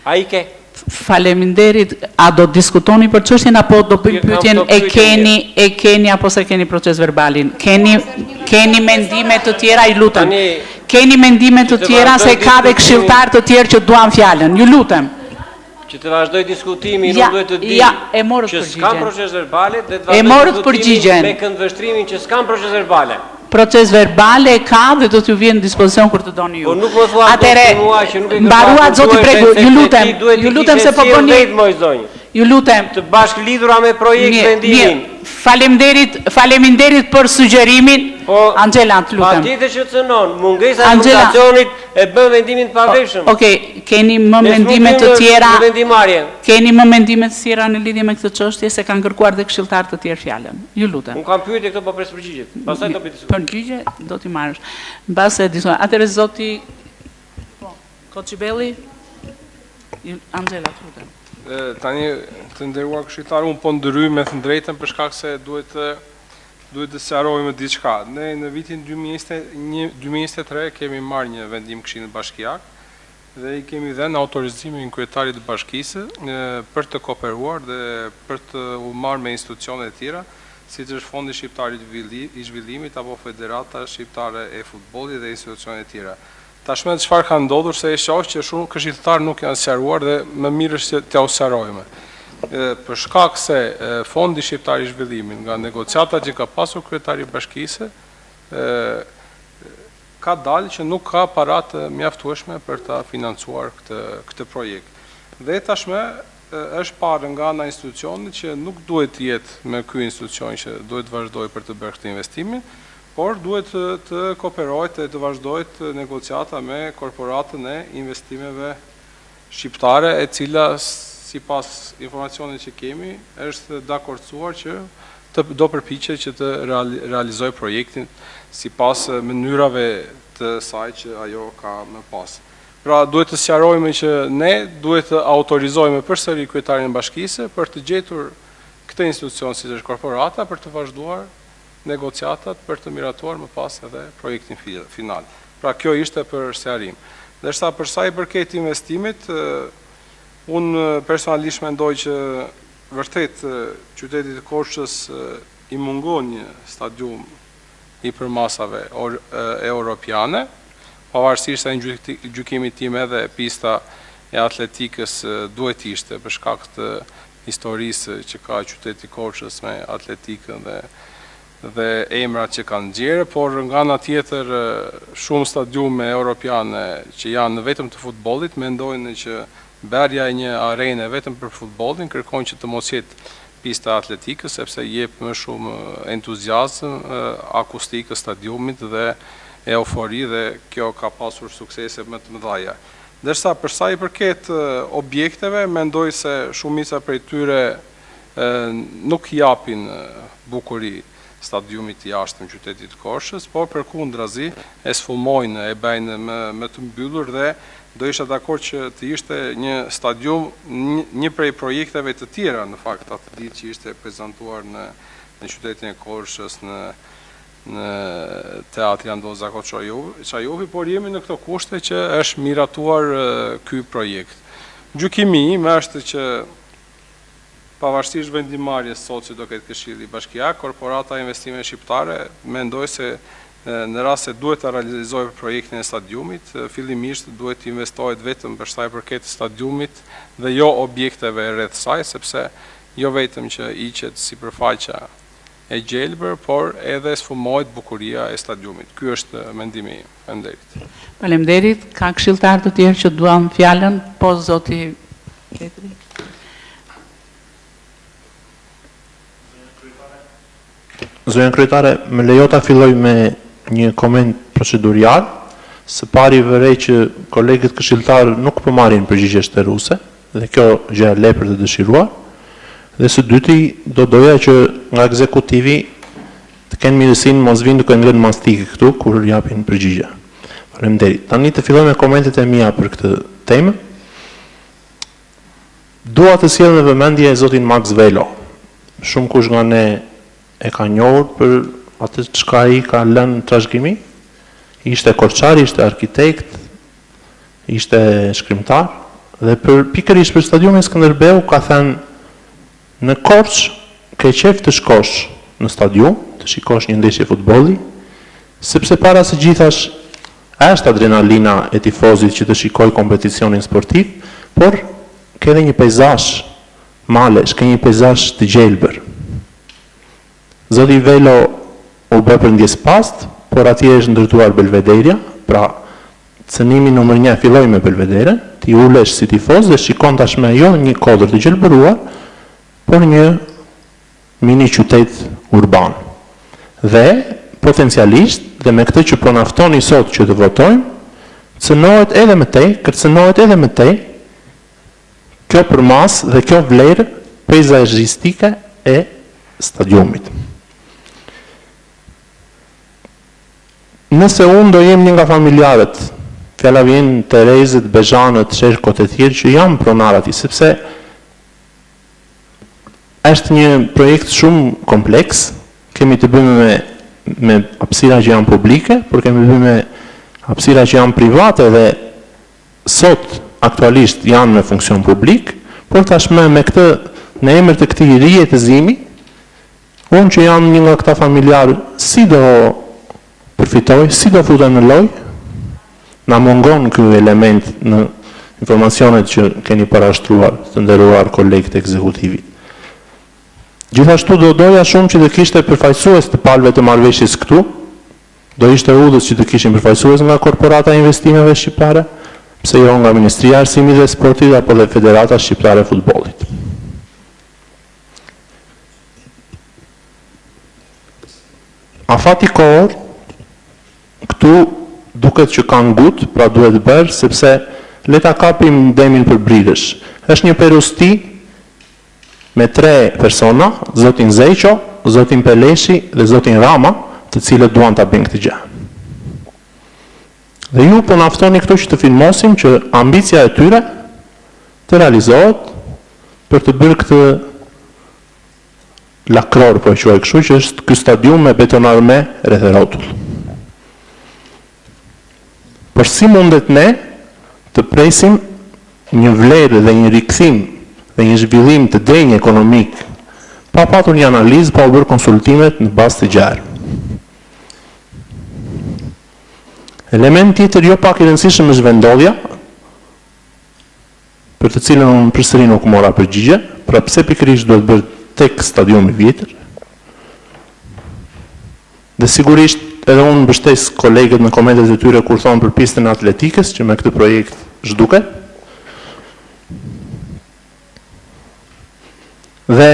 A i ke? Faleminderit, a do diskutoni për çështjen apo do bëjmë pyetjen e keni apo se keni proces verbalin? Keni mendime të tjera, ju lutem. Keni mendime të tjera se ka dhe këshilltar të tjerë që duan fjalën. Ju lutem. Që të vazhdoj diskutimi, nuk duhet të di që s'kam proces verbale, dhe të vazhdoj diskutimi me këndvështrimin që s'kam proces verbale. Proces verbale ka dhe do t'ju vjen në dispozicion kur të doni ju. Po nuk më thua që nuk e mbaruat zoti Bregu, ju lutem se po bëni. Ju lutem të bashkë lidhura me projekt vendimin. Faleminderit për sugjerimin. Angela, të lutem. Patjetër që cënon, mungesa e argumentacionit e bën vendimin të paveshëm. Okej, keni më mendime të tjera? Keni më mendime të tjera në lidhje me këtë çështje se kanë kërkuar dhe këshilltar të tjerë fjalën. Ju lutem. Unë kam pyetje këto po pres përgjigjet. Pastaj do bëj diskutim. Përgjigje do t'i marrësh. Mbase diskutojmë. Atëherë zoti Koçibelli, Angela, të lutem. Tani të nderuar këshilltar, unë po ndryj me të drejtën për shkak se duhet të sqarojmë diçka. Ne në vitin 2023 kemi marrë një vendim Këshillit Bashkiak dhe i kemi dhënë autorizimin kryetarit të bashkisë për të kooperuar dhe për të u marrë me institucione të tjera, siç është Fondi Shqiptar i Zhvillimit apo Federata Shqiptare e Futbollit dhe institucione të tjera. Tashmë çfarë ka ndodhur se e shoh që shumë këshilltar nuk janë sqaruar dhe më mirë është t'ja sqarojmë. Për shkak se Fondi Shqiptar i Zhvillimit nga negociatat që ka pasur kryetari i bashkisë ka dalë që nuk ka para të mjaftueshme për ta financuar këtë projekt. Dhe tashmë është parë nga ana e institucionit që nuk duhet të jetë me ky institucion që duhet të vazhdojë për të bërë këtë investimin, por duhet të kooperojt e të vazhdojt negociata me korporatën e investimeve shqiptare, e cila, si pas informacionit që kemi, është dakordsuar që do përpiqet që të realizoj projektin si pas mënyrave të saj që ajo ka më pas. Pra, duhet të sqarojmë që ne duhet të autorizojmë përsëri kryetarin e bashkisë për të gjetur këtë institucion si është korporata për të vazhduar negociatat për të miratuar më pas edhe projektin final. Pra kjo ishte për sqarim. Ndërsa për sa i përket investimit, unë personalisht mendoj që vërtet qytetit të Korçës i mungon një stadium i përmasave europiane, pavarësisht se në gjykimin tim edhe pista e atletikës duhet ishte për shkak të historisë që ka qyteti Korçës me atletikën dhe emrat që kanë nxjerrë, por nga ana tjetër shumë stadiume europiane që janë vetëm të futbollit mendojnë që bërja e një arene vetëm për futbollin kërkojnë që të mos jetë pista atletikës sepse jep më shumë entuziazëm akustikës stadiumit dhe eufori dhe kjo ka pasur suksese më të mëdha. Ndërsa për sa i përket objekteve, mendoj se shumica prej tyre nuk japin bukuri stadiumit jashtëm qytetit Korçës, por përkundrazi e sfulmojnë, e bëjnë më të mbyllur dhe do isha dakord që të ishte një stadium, një prej projekteve të tjera në fakt atë ditë që ishte prezantuar në qytetin e Korçës në teatri Andoza Koçajovi, por jemi në këto kushte që është miratuar ky projekt. Gjykimi im është që pavarësisht vendimarrjes sot që do ketë Këshilli Bashkiak, Korporata e Investimeve Shqiptare mendoj se në rast se duhet të realizojë projektin e stadiumit, fillimisht duhet të investohet vetëm për sa i përket stadiumit dhe jo objekteve rreth saj, sepse jo vetëm që iqet sipërfaqja e gjelbër, por edhe sfumohet bukuria e stadiumit. Ky është mendimi im. Faleminderit. Faleminderit. Ka këshilltar të tjerë që duan fjalën, po zoti Petri. Zonja kryetare, më lejo ta filloj me një koment procedurial. Së pari vërej që kolegët këshilltar nuk po marrin përgjigje shtërruese, dhe kjo gjë e lepër të dëshiruar. Dhe së dyti, do doja që nga ekzekutivi të kenë mirësinë mos vinë duke ngrënë mastike këtu kur japin përgjigje. Faleminderit. Tani të filloj me komentet e mia për këtë temë. Dua të sjell në vëmendje zotin Max Velo. Shumë kush nga ne e ka njohur për atë çka ai ka lënë trashëgimi. Ishte korçar, ishte arkitekt, ishte shkrimtar dhe pikërisht për stadiumin Skënderbeu ka thënë në Korçë ke qef të shkosh në stadium, të shikosh një ndeshje futbolli, sepse para së gjithash është adrenalina e tifozit që të shikoj kompeticionin sportiv, por ke edhe një peizazh malesh, ke një peizazh të gjelbër. Zoti Velo u bë për ndjes past, por atje është ndërtuar Belvederja, pra cënimi numër 1 filloi me Belvedere, ti ulesh si tifoz dhe shikon tashme jo një kodër të gjelbëruar, por një mini qytet urban. Dhe potencialisht, dhe me këtë që po naftoni sot që të votojmë, cënohet edhe më tej, kërcënohet edhe më tej, kjo përmas dhe kjo vlerë peizazhistike e stadiumit. Nëse unë do jem një nga familjarët, fjala vjen Terezët, Bezhanët, Sherkot e tjerë që jam pronar ati, sepse është një projekt shumë kompleks, kemi të bëjmë me hapësira që janë publike, por kemi të bëjmë me hapësira që janë private dhe sot aktualisht janë me funksion publik, por tashme me këtë në emër të këtij rijetëzimi, unë që jam një nga këta familjarë, si do përfitoj, si do futem në loj, na mungon ky element në informacionet që keni parashtruar të nderuar kolegët e ekzekutivit. Gjithashtu do doja shumë që të kishte përfaqësues të palëve të marrëveshjes këtu, do ishte udhës që të kishin përfaqësues nga Korporata e Investimeve Shqiptare, pse jo nga Ministria e Arsimit dhe Sportit apo dhe Federata Shqiptare e Futbollit. Afati kohor, këtu duket që kanë gut, pra duhet bërë, sepse leta kapim demin për brirësh. Është një perusti me 3 persona, zotin Zeqo, zotin Peleshi dhe zotin Rama, të cilët duan të bëjnë këtë gjë. Dhe ju po naftoni këtu që të filmosim që ambicia e tyre të realizohet për të bërë këtë lakror, po e quaj kështu, që është ky stadium me betonarme rreth e rrotull. Por si mundet ne të presim një vlerë dhe një rikthim dhe një zhvillim të denjë ekonomik pa patur një analizë, pa u bërë konsultimet në bazë të gjarë. Element tjetër jo pak i rëndësishëm është vendodhja, për të cilën unë përsëri nuk mora përgjigje, pra pse pikërisht duhet bërë tek stadiumi vjetër. Dhe sigurisht edhe unë mbështes kolegët në komentet e tyre kur thonë për pistën e atletikës, që me këtë projekt zhduket. Dhe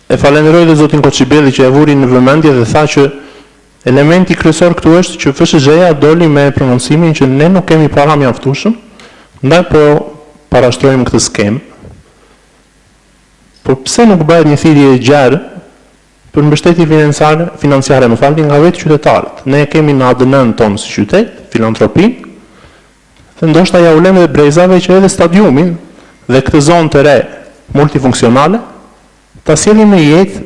e falenderoj dhe zotin Koçibelli që e vuri në vëmendje dhe tha që elementi kryesor këtu është që FSHZ-ja doli me prononcimin që ne nuk kemi para mjaftueshëm, ndaj po parashtrojmë këtë skemë. Por pse nuk bëhet një thirrje e gjerë për mbështetje financiare, më falni, nga vetë qytetarët. Ne kemi në ADN-n tonë si qytet, filantropin, dhe ndoshta ja ulem dhe brezave që edhe stadiumin dhe këtë zonë të re multifunksionale ta sjellim në jetë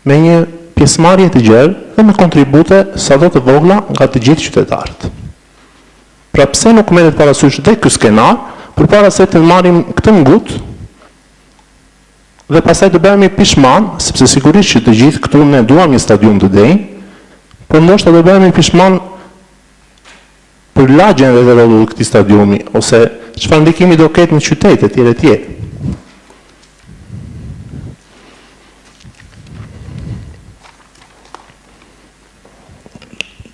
me një pjesëmarrje të gjerë dhe me kontribute sado të vogla nga të gjithë qytetarët. Pra pse nuk merret parasysh dhe ky skenar, përpara se të marrim këtë ngut dhe pastaj të bëhemi pishman, sepse sigurisht që të gjithë këtu ne duam një stadium të denjë, por ndoshta do bëhemi pishman për lagjen dhe rrotull të këtij stadiumi, ose çfarë ndikimi do ketë në qytet etj etj.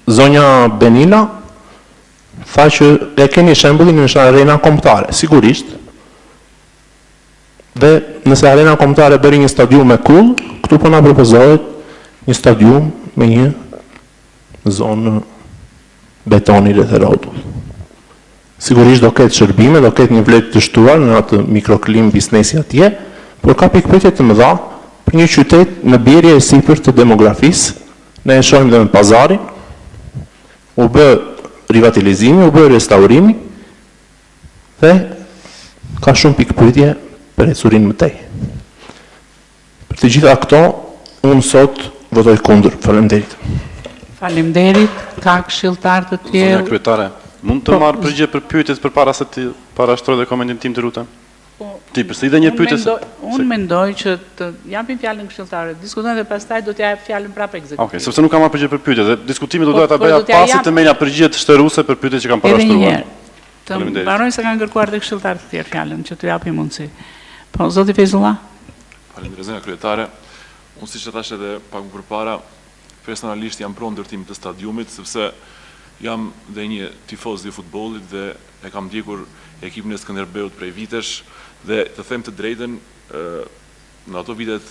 Zonja Benila tha që e keni shembullin në arena kombëtare, sigurisht. Dhe nëse arena kombëtare bëri një stadium me kull, këtu po na propozohet një stadium me një zonë betoni rreth rrotull. Sigurisht do ketë shërbime, do ketë një vlerë të shtuar në atë mikroklim biznesi atje, por ka pikpyetje të mëdha për një qytet në bjerje e sipër të demografisë. Ne e shohim dhe me pazarin, u bë rivitalizimi, u bë restaurimi, dhe ka shumë pikpyetje për ecurin më tej. Për të gjitha këto, unë sot votoj kundër. Faleminderit. Faleminderit. Ka këshilltar të tjerë? Zonja kryetare, mund të marr përgjigje për pyetjet përpara se të parashtroj dhe komentin tim të rruten? Ti përse i dhe një pyetje? Unë mendoj që të japim fjalën këshilltarëve, diskutojnë dhe pastaj do t'ja jap fjalën prapë ekzekutivit. Okej, sepse nuk kam marrë përgjigje për pyetjet dhe diskutimin do doja ta bëja pasi të merrja përgjigje të shtëruese për pyetjet që kam parashtruar. Të mbaroj se kanë kërkuar dhe këshilltarë të tjerë fjalën, që t'ju japim mundësi. Po, zoti Feyzullah. Faleminderit zonja kryetare. Unë siç e thash edhe pak më përpara, personalisht jam pronë ndërtimit të stadiumit, sepse jam dhe një tifoz i futbollit dhe e kam ndjekur ekipin e Skënderbeut prej vitesh dhe të them të drejtën, në ato vitet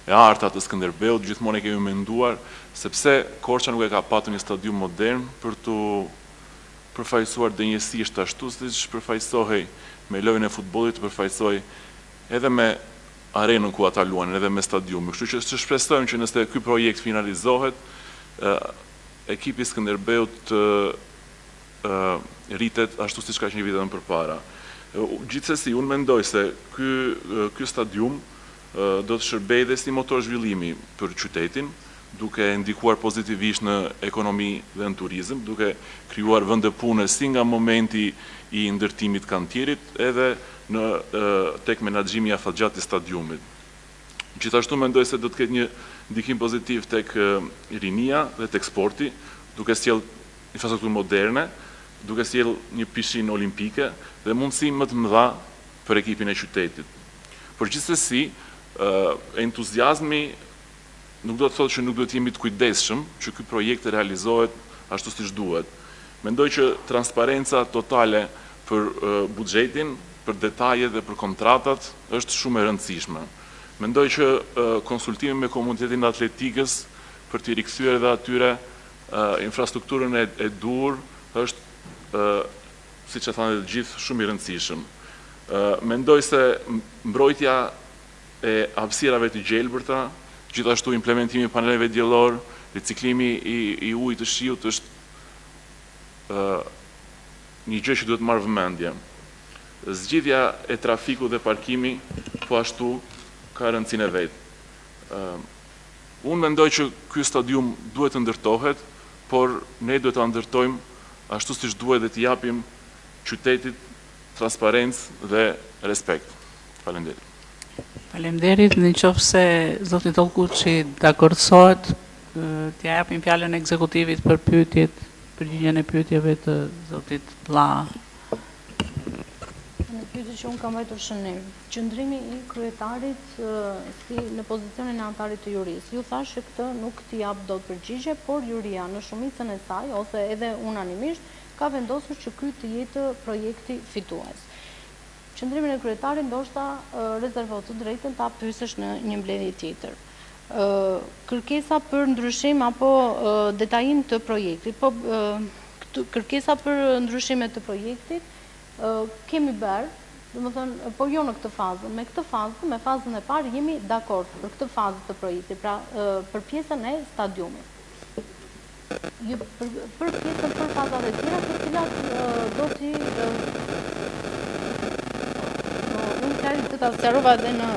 e arta të Skënderbeut gjithmonë e kemi menduar sepse Korça nuk e ka patur një stadium modern për të përfaqësuar denjësisht ashtu siç përfaqësohej me lojën e futbollit, përfaqësoj edhe me arenën ku ata luajnë, edhe me stadiumin. Kështu që shpresojmë që nëse ky projekt finalizohet, ekipi Skënderbeut rritet ashtu siç ka qenë vitet më përpara. Gjithsesi, unë mendoj se ky stadium do të shërbejë dhe si motor zhvillimi për qytetin, duke ndikuar pozitivisht në ekonomi dhe në turizëm, duke krijuar vende pune si nga momenti i ndërtimit kantierit, edhe në tek menaxhimi i afatgjat të stadiumit. Gjithashtu mendoj se do të ketë një ndikim pozitiv tek rinia dhe tek sporti, duke sjell infrastrukturë moderne, duke sjell një pishinë olimpike dhe mundësi më të mëdha për ekipin e qytetit. Por gjithsesi, entuziazmi nuk do të thotë që nuk do të jemi të kujdesshëm që ky projekt të realizohet ashtu siç duhet. Mendoj që transparenca totale për buxhetin, për detajet dhe për kontratat është shumë e rëndësishme. Mendoj që konsultimi me komunitetin atletikës për t'i rikthyer edhe atyre infrastrukturën e dur është, siç e thanë të gjithë, shumë i rëndësishëm. Mendoj se mbrojtja e hapësirave të gjelbërta, gjithashtu implementimi i paneleve diellor, riciklimi i ujit të shiut është një gjë që duhet marrë vëmendje. Zgjidhja e trafikut dhe parkimi po ashtu ka rëndësinë e vet. Unë mendoj që ky stadium duhet të ndërtohet, por ne duhet ta ndërtojmë ashtu siç duhet dhe të japim qytetit transparencë dhe respekt. Faleminderit. Faleminderit, nëse zoti Tollkuçi dakordsohet, t'ja japim fjalën ekzekutivit për pyetjet, përgjigjen e pyetjeve të zotit Vlla. Në pyetje që unë kam vajtur shënim, qëndrimi i kryetarit si në pozicionin e antarit të jurisë. Ju thashë që këtë nuk t'i jap dot përgjigje, por juria në shumicën e saj, ose edhe unanimisht, ka vendosur që ky të jetë projekti fitues. Qëndrimin e kryetarit ndoshta rezervoj të drejtën ta pyesësh në një mbledhje tjetër. Kërkesa për ndryshim apo detajim të projektit, po kërkesa për ndryshime të projektit kemi bërë, domethënë, po jo në këtë fazë. Me këtë fazë, me fazën e parë jemi dakord për këtë fazë të projektit, pra për pjesën e stadiumit. Për pjesën për fazat e tjera, të cilat do t'i unë klari të ta sqarova edhe në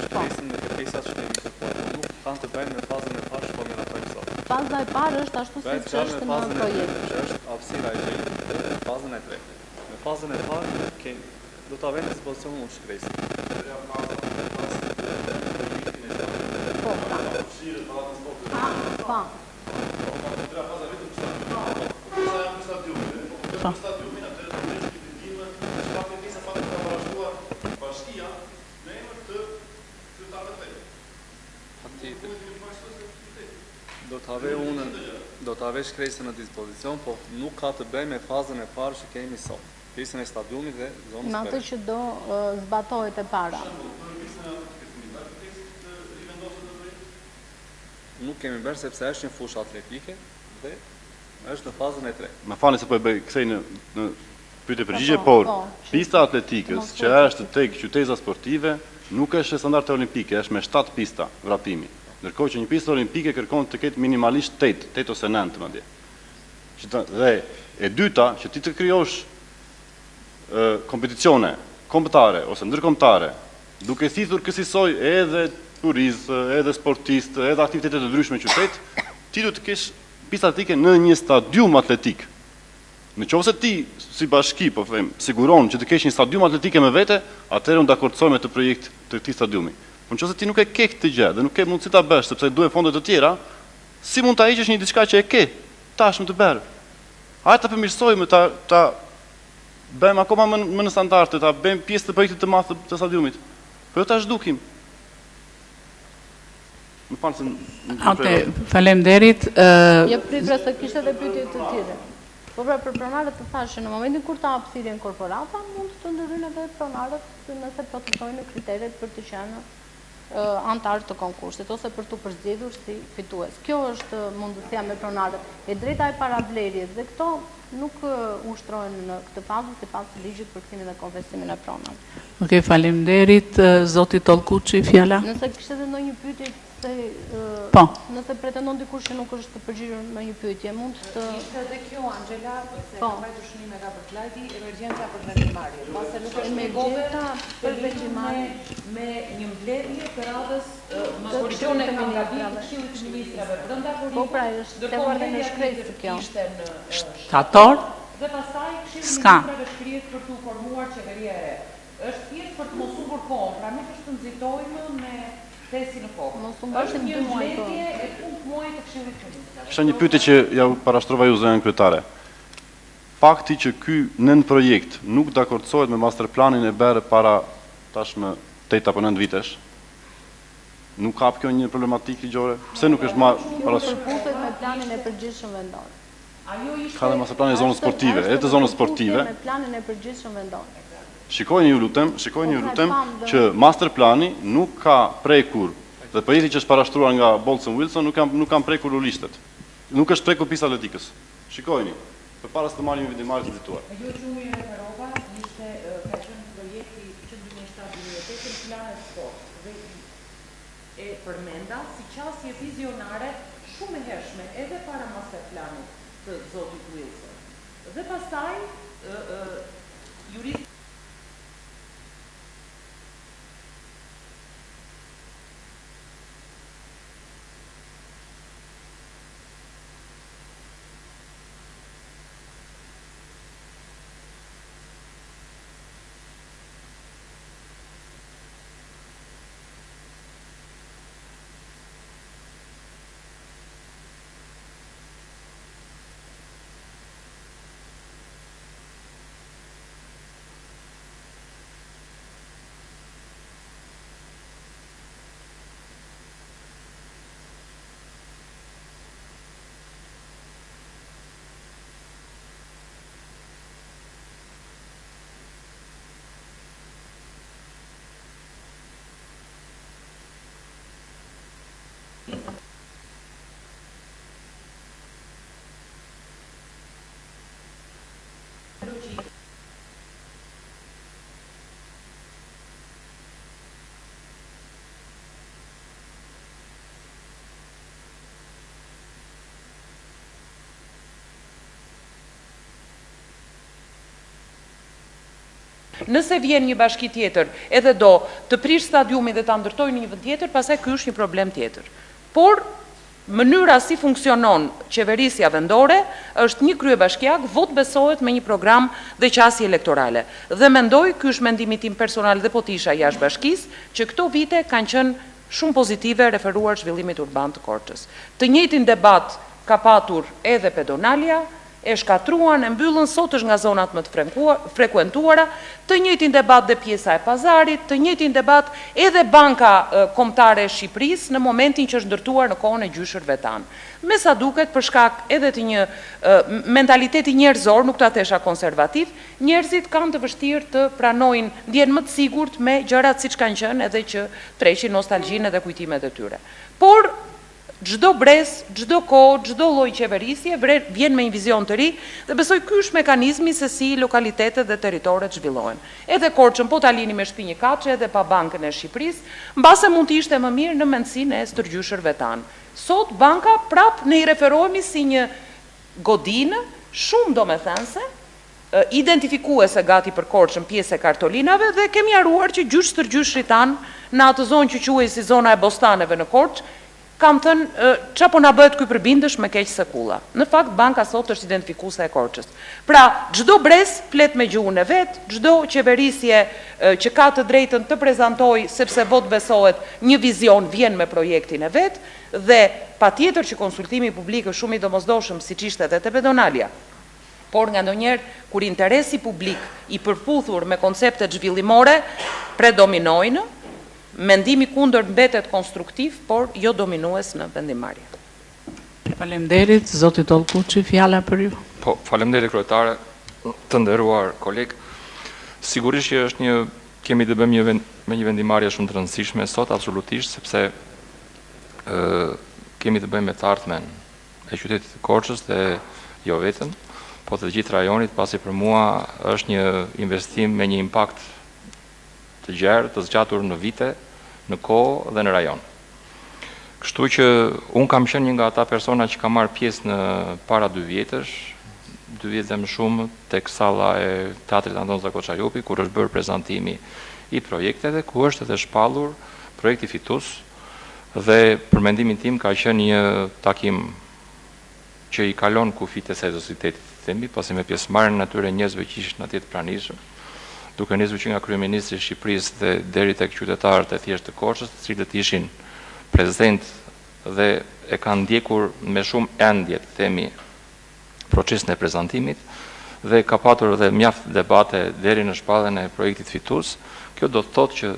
Shpresën në kërkesat që kemi kërkuar nuk kanë të bëjnë me fazën e parë që po miratojmë sot. Faza e parë është ashtu siç është në projekt. Që është hapësira e gjelbërt dhe fazën e tretë. Në fazën e parë do ta vëmë në dispozicion unë shkresë. Po. Do të ave shkresën në dispozicion, po nuk ka të bëj me fazën e parë që kemi sot. Pjesën e stadiumit dhe zonës në atë që do zbatohet e para. Nuk kemi bërë sepse është një fushë atletike dhe është në fazën e tretë. Më falni se po e bëj kthej në pyetje përgjigje, por pista atletikës që është tek qyteza sportive nuk është standarde olimpike, është me 7 pista vrapimi. Ndërkohë që një pistë olimpike kërkon të ketë minimalisht 8 ose 9 madje. Dhe e dyta, që ti të krijosh kompeticione kombëtare ose ndërkombëtare, duke thithur kësaj edhe turistë, edhe sportistë, edhe aktivitete të ndryshme në qytet, ti duhet të kesh pistë atletike në një stadium atletik. Nëse ti si bashki, po them, siguron që të kesh një stadium atletike me vete, atëherë unë dakordsoj me të projekt të këtij stadiumi. Po nëse ti nuk e ke këtë gjë dhe nuk ke mundësi ta bësh sepse duhet fonde të tjera, si mund ta heqësh një diçka që e ke tashmë të bërë? Hajde ta përmirësojmë, ta bëjmë akoma më në standarde, ta bëjmë pjesë të projektit të madh të stadiumit. Po jo ta zhdukim. Më falni se Okej, faleminderit. Ja pritra se kishte edhe pyetje të tjera. Po pra për pronarët të thashë, në momentin kur ta hap thirrjen korporata, mund të ndërhyjnë edhe pronarët nëse plotësojnë kriteret për të qenë antarë të konkursit ose për të përzgjedhur si fitues. Kjo është mundësia me pronarët. E drejta e parablerjes dhe këto nuk ushtrohen në këtë fazë sipas ligjit për kthimin dhe konfesimin e pronave. Okej, faleminderit. Zoti Tollkuçi, fjala. Nëse kishte edhe ndonjë pyetje se Po. Nëse pretendon dikush që nuk është të përgjigjur në një pyetje, mund të Ishte edhe kjo Angela, se ka mbajtur shënime ka për Klajdi, emergjenca për vendimarrje. Pase nuk është emergjenca për vendimarrje me një mbledhje të radhës koalicione ka gabim Këshillit të Ministrave brenda Korrikut. Po pra, është temuar në shkresë kjo. Shtator? Dhe pastaj Këshilli i S'ka. Ministrave shkrihet për të formuar qeveria e re. Është thjesht për të mos u bërë kohë, pra nuk është të nxitojmë me thesi në kohë. Është një mbledhje e fund muajit të Këshillit të Ministrave. Kisha një pyetje që ja u parashtrova ju zonën kryetare. Fakti që ky nën projekt nuk dakordsohet me masterplanin e bërë para tashmë 8 apo 9 vitesh, nuk ka kjo një problematikë ligjore? Pse nuk është përputhjet me planin e përgjithshëm vendor? Ka dhe masterplanin e zonës sportive, edhe të zonës sportive. Me planin e përgjithshëm vendor. Shikojni ju lutem që masterplani nuk ka prekur dhe projekti që është parashtruar nga Bolton Wilson nuk kanë prekur lulishtet. Nuk është prekur pista atletikës. Shikojni, përpara se të marrim vendimarrjet e dituar. Ajo që unë referova ishte ka qenë projekti që 2007-2008 planet sport dhe e përmenda si qasje vizionare shumë e hershme edhe para masterplanit të zotit Wilson. Dhe pastaj jurist Nëse vjen një bashki tjetër edhe do të prish stadiumin dhe ta ndërtojë në një vend tjetër, pastaj ky është një problem tjetër. Por mënyra si funksionon qeverisja vendore është një kryebashkiak vot besohet me një program dhe qasje elektorale. Dhe mendoj, ky është mendimi tim personal dhe po të isha jashtë bashkisë, që këto vite kanë qenë shumë pozitive referuar zhvillimit urban të Korçës. Të njëjtin debat ka patur edhe pedonalia, e shkatruan, e mbyllën, sot është nga zonat më të frekuentuara, të njëjtin debat dhe pjesa e pazarit, të njëjtin debat edhe Banka Kombëtare e Shqipërisë në momentin që është ndërtuar në kohën e gjyshërve tanë. Me sa duket, për shkak edhe të një mentaliteti njerëzor, nuk ta thesha konservativ, njerëzit kanë të vështirë të pranojnë, ndjen më të sigurt me gjërat siç kanë qenë edhe që treqin nostalgjinë edhe kujtimet e tyre. Por çdo brez, çdo kohë, çdo lloj qeverisje vjen me një vizion të ri dhe besoj ky është mekanizmi se si lokalitetet dhe territoret zhvillohen. Edhe Korçën po ta lini me shtëpi një kaçe edhe pa Bankën e Shqipërisë, mbase mund të ishte më mirë në mendsinë e stërgjyshërve tanë. Sot banka prap ne I referohemi si një godinë shumë domethënëse, identifikuese gati për Korçën pjesë e kartolinave dhe kemi haruar që stërgjyshrit tanë në atë zonë që quhej si zona e bostaneve në Korçë, kam thënë, qa po na bëhet ky përbindësh me keq se kulla. Në fakt, banka sot është identifikuese e Korçës. Pra, çdo brez flet me gjuhën e vet, çdo qeverisje që ka të drejtën të prezantoj, sepse vot besohet, një vizion vjen me projektin e vet, dhe patjetër që konsultimi publik është shumë I domosdoshëm, siç ishte edhe te pedonalja. Por nga ndonjëherë, kur interesi publik I përputhur me koncepte zhvillimore predominojnë, mendimi kundër mbetet konstruktiv, por jo dominues në vendimarrje. Faleminderit, zoti Tollkuçi, fjala për ju. Po, faleminderit kryetare, të nderuar koleg. Sigurisht që është kemi të bëjmë me një vendimarrje shumë të rëndësishme sot, absolutisht, sepse kemi të bëjmë me të ardhmen e qytetit të Korçës dhe jo vetëm, po të gjithë rajonit, pasi për mua është një investim me një impakt të gjerë, të zgjatur në vite, në kohë dhe në rajon. Kështu që unë kam qenë një nga ata persona që ka marrë pjesë në para 2 vjetësh, 2 vjetë dhe më shumë, tek salla e Teatrit Anton Zakoçalupi, kur është bërë prezantimi I projekteve, ku është edhe shpallur projekti Fitus, dhe për mendimin tim ka qenë një takim që I kalon kufit e seriozitetit të themi, pasi me pjesëmarrjen e atyre njerëzve që ishin atje të pranishëm, duke nisur që nga kryeministri I Shqipërisë dhe deri tek qytetarët e thjeshtë të Korçës, të cilët ishin prezent dhe e kanë ndjekur me shumë endje të themi procesin e prezantimit dhe ka patur edhe mjaft debate deri në shpalljen e projektit Fitus. Kjo do të thotë që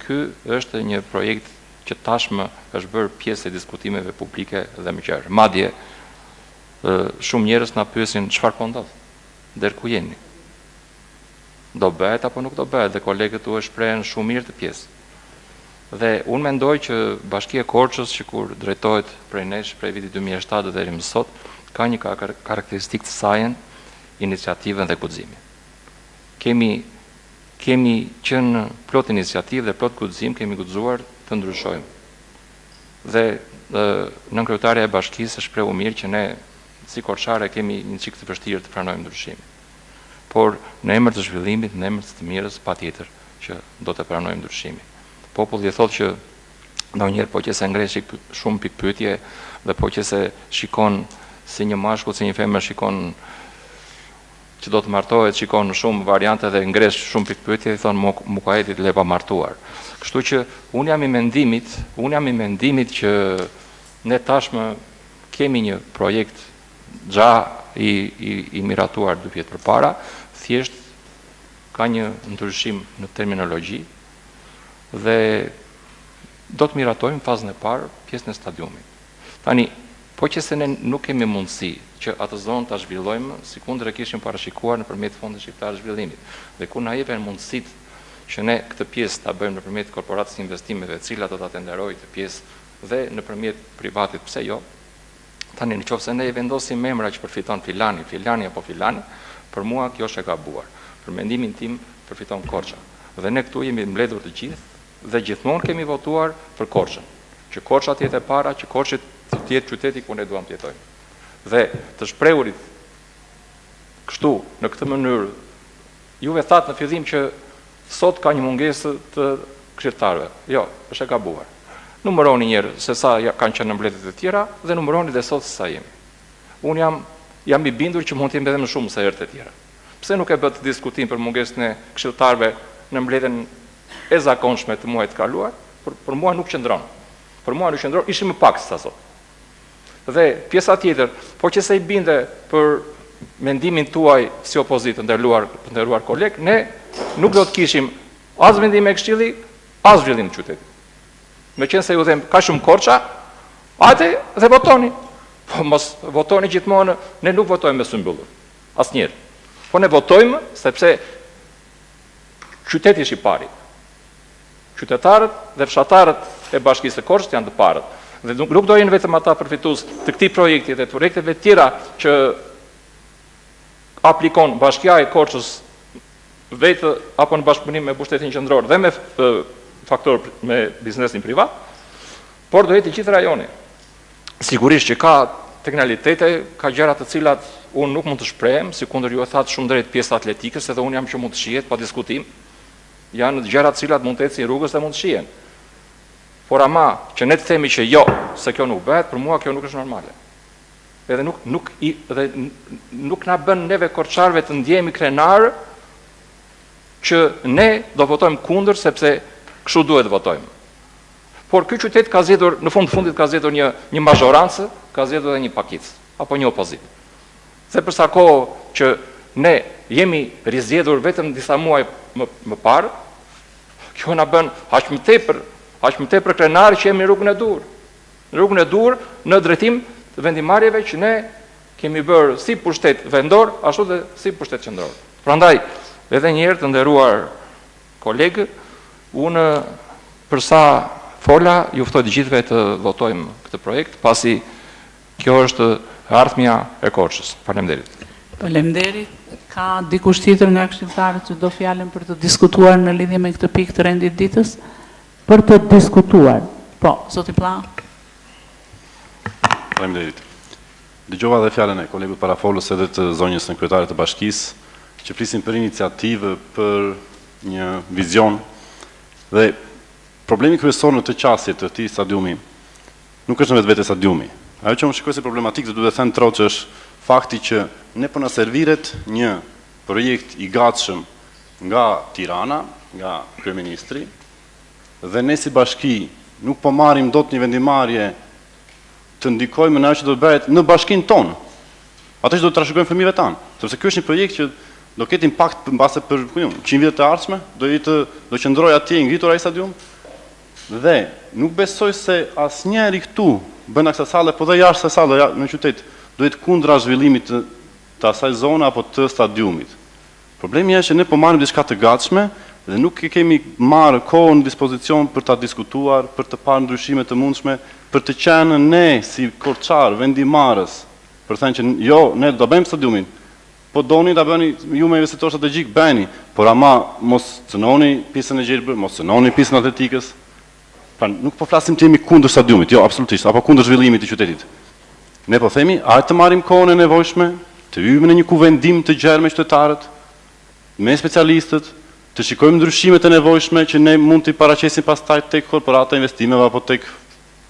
ky është një projekt që tashmë është bërë pjesë e diskutimeve publike dhe më gjerë. Madje shumë njerëz na pyesin çfarë po ndodh, deri ku jeni. Do bëhet apo nuk do bëhet, dhe kolegët u shprehen shumë mirë të pjesë. Dhe unë mendoj që Bashkia e Korçës, që kur drejtohet prej nesh, prej vitit 2007 deri më sot, ka një karakteristikë të sajën, iniciativën dhe guximin. Kemi qenë plot iniciativë dhe plot guxim, kemi guxuar të ndryshojmë. Dhe nënkryetaria e bashkisë shprehu mirë që ne, si korçare, kemi një çik të vështirë të pranojmë ndryshimin. Por në emër të zhvillimit, në emër të mirës, patjetër që do të pranojmë ndryshimin. Populli thotë që ndonjëherë po që se ngresh shumë pikpyetje dhe po që se shikon si një mashkull, si një femër shikon që do të martohet, shikon shumë variante dhe ngresh shumë pikpyetje, i thonë mu ka hetit le pa martuar. Kështu që unë jam I mendimit që ne tashmë kemi një projekt I miratuar 2 vjet përpara, thjesht ka një ndryshim në terminologji dhe do të miratojmë fazën e parë, pjesën e stadiumit. Tani, po që se ne nuk kemi mundësi që atë zonë ta zhvillojmë, sikundër e kishim parashikuar nëpërmjet Fondit Shqiptar të Zhvillimit, dhe ku na jepen mundësitë që ne këtë pjesë ta bëjmë nëpërmjet korporatës investimeve, e cila do ta tenderojë të pjesë dhe nëpërmjet privatit, pse jo? Tani, nëse ne I vendosim emra që përfiton filani apo filani, për mua kjo është e gabuar. Për mendimin tim përfiton Korça. Dhe ne këtu jemi mbledhur të gjithë dhe gjithmonë kemi votuar për Korçën. Që Korça të jetë e para, që Korça të jetë qyteti ku ne duam të jetojmë. Dhe të shprehurit kështu në këtë mënyrë, juve thatë në fillim që sot ka një mungesë të këshilltarëve. Jo, është e gabuar. Numëroni njerë se sa kanë qenë në mbledhjet e tjera dhe numëroni dhe sot se sa jemi. Unë jam I bindur që mund të jemi edhe më shumë se herët e tjera. Pse nuk e bët diskutim për mungesën e këshilltarëve në mbledhjen e zakonshme të muajit të kaluar? Për mua nuk qëndron. Ishim më pak se sa sot. Dhe pjesa tjetër, po që se I binde për mendimin tuaj si opozitë nderuar koleg, ne nuk do të kishim as vendim e Këshilli, as zhvillim të qytetit. Me qenë se ju them ka shumë korça, hajde dhe votoni. Po mos votoni gjithmonë, ne nuk votojmë me sy mbyllur. Asnjëherë. Po ne votojmë sepse qyteti është i pari. Qytetarët dhe fshatarët e Bashkisë së Korçës janë të parët. Dhe nuk do jenë vetëm ata përfitues të këtij projekti dhe të projekteve tjera që aplikon Bashkia e Korçës vetë apo në bashkëpunim me pushtetin qendror dhe me faktor me biznesin privat, por do jetë i gjithë rajoni. Sigurisht që ka teknikalitete, ka gjëra të cilat unë nuk mund të shprehem, sikundër ju e thatë shumë drejt pjesë atletikës, edhe unë jam që mund të shihet pa diskutim, janë gjëra të cilat mund të ecin rrugës dhe mund të shihen. Por ama që ne të themi që jo, se kjo nuk bëhet, për mua kjo nuk është normale. Edhe nuk na bën neve korçarëve të ndjehemi krenar që ne do votojmë kundër sepse kështu duhet votojmë. Por ky qytet ka zgjedhur, në fundit ka zgjedhur një mazhorancë, ka zgjedhur edhe një pakicë, apo një opozitë. Se për sa kohë që ne jemi rizgjedhur vetëm disa muaj më parë, kjo na bën aq më tepër krenari që jemi në rrugën e dur. Në rrugën e dur në drejtim të vendimarrjeve që ne kemi bërë si pushtet vendor, ashtu dhe si pushtet qendror. Prandaj, edhe një herë të nderuar kolegë, unë përsa fola, ju ftoj të gjithëve të votojmë këtë projekt, pasi kjo është ardhmja e Korçës. Faleminderit. Faleminderit. Ka dikush tjetër nga këshilltarët që do fjalën për të diskutuar në lidhje me këtë pikë të rendit ditës? Për të diskutuar. Po, zoti Plla. Faleminderit. Dëgjova dhe fjalën e kolegut parafolës edhe të zonjës sekretare të Bashkisë, që flisin për iniciativë, për një vizion, dhe problemi kryesor në të qasje të këtij stadiumi nuk është në vetë stadiumi. Ajo që më shikoj si problematik dhe duhet të them trotë që është fakti që ne po na serviret një projekt i gatshëm nga Tirana, nga kryeministri, dhe ne si bashki nuk po marrim dot një vendimarrje të ndikojmë në ajo që do të bëhet në bashkinë tonë. Atë që do të trashëgojmë fëmijëve tanë, sepse ky është një projekt që do ketë impakt mbase për 100 vjet të ardhshme, do qëndrojë atje i ngritur ai stadium. Dhe nuk besoj se asnjëri këtu bën kësaj salle, po dhe jashtë kësaj salle në qytet, duhet kundra zhvillimit të asaj zone apo të stadiumit. Problemi është që ne po marrim diçka të gatshme dhe nuk e kemi marrë kohën në dispozicion për ta diskutuar, për të parë ndryshime të mundshme, për të qenë ne si korçar vendimarrës, për thënë që jo, ne do bëjmë stadiumin. Po doni ta bëni ju me investitor strategjik bëni, por ama mos cënoni pjesën e gjelbër, mos cënoni pjesën e atletikës. Pra nuk po flasim të jemi kundër stadiumit, jo, absolutisht, apo kundër zhvillimit të qytetit. Ne po themi, hajde të marrim kohën e nevojshme, të hyjmë në një kuvendim të gjerë me qytetarët, me specialistët, të shikojmë ndryshimet e nevojshme që ne mund t'i paraqesim pastaj tek korporata investimeve apo tek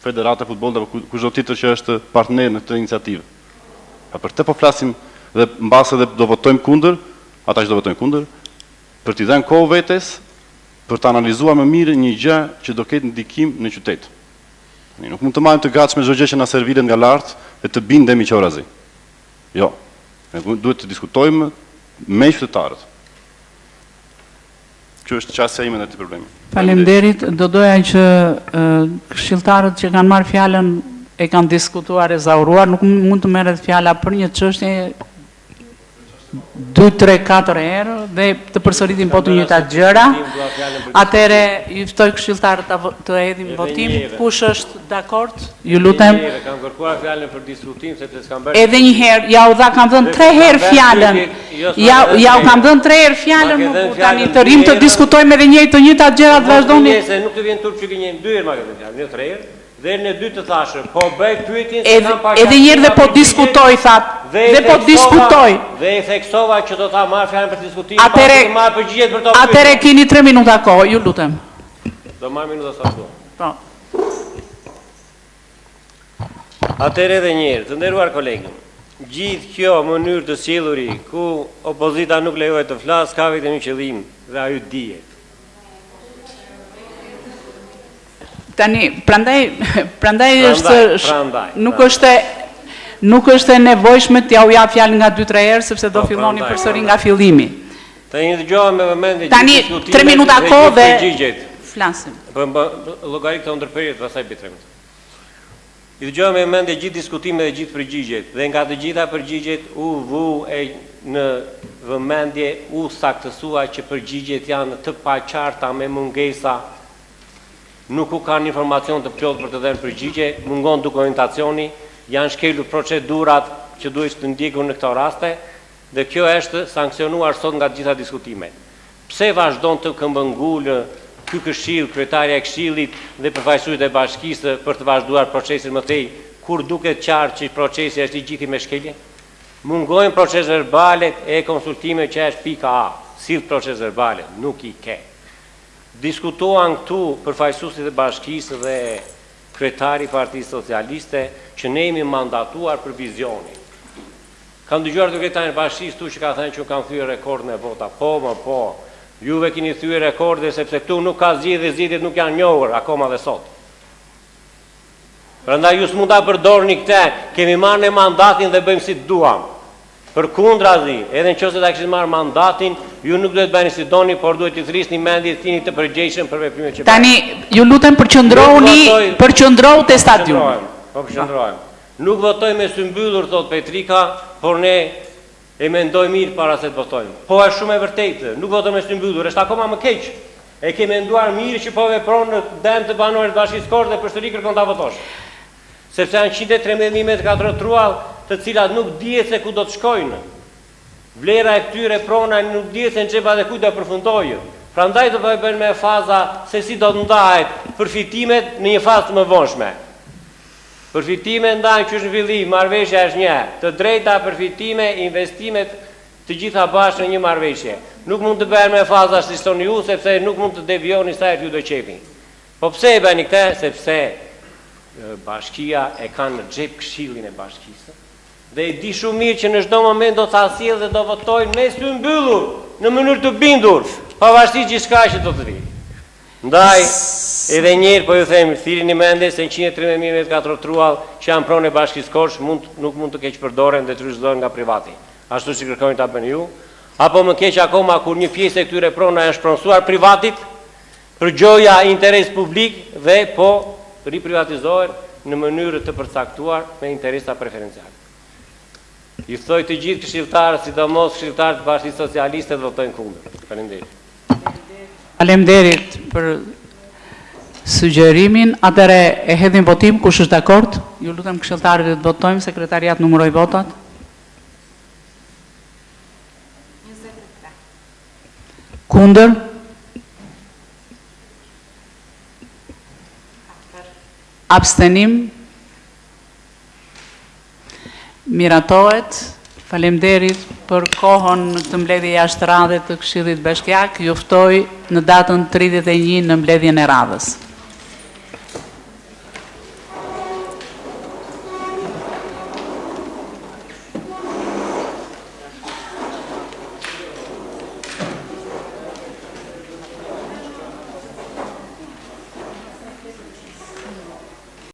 Federata e Futbollit apo kushdo tjetër që është partner në këtë iniciativë. Pa për të po flasim dhe mbase dhe do votojmë kundër, ata që do votojnë kundër, për t'i dhënë kohë vetes, për të analizuar më mirë një gjë që do ketë ndikim në qytet. Nuk mund të marrim të gatshme çdo gjë që na serviret nga lart dhe të bindemi që orazi. Jo. Ne duhet të diskutojmë me qytetarët. Kjo është çështja ime në këtë problem. Faleminderit. Do doja që këshilltarët që kanë marrë fjalën e kanë diskutuar e zauruar, nuk mund të merret fjala për një çështje 2, 3, 4 herë dhe të përsëritim po të njëjtat gjëra. Atëre ju ftoj këshilltarët të hedhin votim. Kush është dakord? Ju lutem. Kam kërkuar fjalën për diskutim sepse s'kam bërë. Edhe një herë, ja u dha kam dhënë 3 herë fjalën. Ja u kam dhënë 3 herë fjalën, nuk tani të rrim të diskutojmë edhe të njëjtat gjëra të vazhdoni. Se nuk të vjen turp që gënjejmë 2 herë ma këtë fjalë, jo 3 herë. Dhe në 2 të thashë, po bëj pyetjen se kam pak. Edhe një herë dhe po diskutoj thatë. Dhe po diskutoj. Dhe e theksova që do ta marr fjalën për diskutim, pa të marr përgjigjet për to. Atëre keni 3 minuta kohë, ju lutem. Do marr minuta sa do. Po. Atëre edhe një herë, të nderuar kolegë, gjithë kjo mënyrë të sjelluri ku opozita nuk lejohet të flasë, ka vetëm një qëllim dhe ajo dihet. Tani, prandaj është nuk është Nuk është e nevojshme t'ja u jap fjalën nga 2-3 herë sepse do filloni përsëri nga fillimi. Tani dëgjova me vëmendje Tani 3 minuta kohë dhe flasim. Po llogarit të ndërprerjet pastaj bëj 3 minuta. I dëgjova me vëmendje gjithë diskutimet dhe gjithë përgjigjet dhe nga të gjitha përgjigjet u vu në vëmendje u saktësua që përgjigjet janë të paqarta me mungesa, nuk u kanë informacion të plotë për të dhënë përgjigje, mungon dokumentacioni, janë shkelur procedurat që duhet të ndjekur në këto raste dhe kjo është sankcionuar sot nga të gjitha diskutimet. Pse vazhdon të këmbëngulë ky këshill, kryetaria e këshillit dhe përfaqësuesit e bashkisë për të vazhduar procesin më tej, kur duket qartë që procesi është i gjithë me shkelje? Mungojnë proces verbalet e konsultime që është pika A, sill proces verbalet, nuk i ke. Diskutuan këtu përfaqësuesit e bashkisë dhe kryetari i Partisë Socialiste që ne jemi mandatuar për vizionin. Kam dëgjuar të kryetarin e bashkisë këtu që ka thënë që kanë thyer rekordin e vota. Po, juve keni thyer rekorde sepse këtu nuk ka zgjedhje, zgjedhjet nuk janë njohur akoma dhe sot. Prandaj ju s'mund ta përdorni këtë, kemi marrë mandatin dhe bëjmë si duam. Përkundrazi, edhe nëse ta kishit marrë mandatin, ju nuk duhet bëni si doni, por duhet të thrisni mendjen e tini të përgjegjshëm për veprimet që bëni. Tani ju lutem përqendrohu te stadiumi. Po përqendrohem. Nuk votojmë me sy mbyllur, thot Petrika, por ne e mendoj mirë para se të votojmë. Po është shumë e vërtetë, nuk votojmë me sy mbyllur, është akoma më keq. E ke menduar mirë që po vepron në dëm të banorëve të Bashkisë Korçë dhe përsëri kërkon ta votosh. Sepse janë 113.000 metra katror truall, të cilat nuk dihet se ku do të shkojnë. Vlera e këtyre prona nuk dihet se në xhepat e kujt do përfundojë. Prandaj do të bëjmë me faza se si do të ndahet përfitimet në një fazë të mëvonshme. Përfitimet ndahen që është në fillim, marrëveshja është një, të drejta përfitime, investimet të gjitha bashkë në një marrëveshje. Nuk mund të bëjmë me faza si thoni ju, sepse nuk mund të devijoni sa ju do qepin. Po pse e bëni këtë? Sepse bashkia e ka në xhep këshillin e bashkisë. Dhe e di shumë mirë që në çdo moment do ta sjellë dhe do votojnë me sy mbyllur, në mënyrë të bindur, pavarësisht gjithçka që do të vi. Ndaj, edhe njëherë po ju them, thirrni mendje se 113.000 metra katror truall që janë pronë e Bashkisë Korçë nuk mund të keq përdoren dhe të rrëzohen nga privati. Ashtu si kërkojnë ta bëni ju, apo më keq akoma kur një pjesë e këtyre prona është pronësuar privatit për gjoja interes publik dhe po riprivatizohen në mënyrë të përcaktuar me interesa preferenciale. I thoj të gjithë këshilltarët, sidomos këshilltarët të Partisë Socialiste, të votojnë kundër. Faleminderit. Faleminderit për sugjerimin. Atëre e hedhim votim, kush është dakord? Ju lutem këshilltarët të votojmë, sekretariat numëroj votat. 23. Kundër? Abstenim? Miratohet. Faleminderit për kohën në këtë mbledhje jashtë radhe të Këshillit Bashkiak. Ju ftoj në datën 31 në mbledhjen e radhës.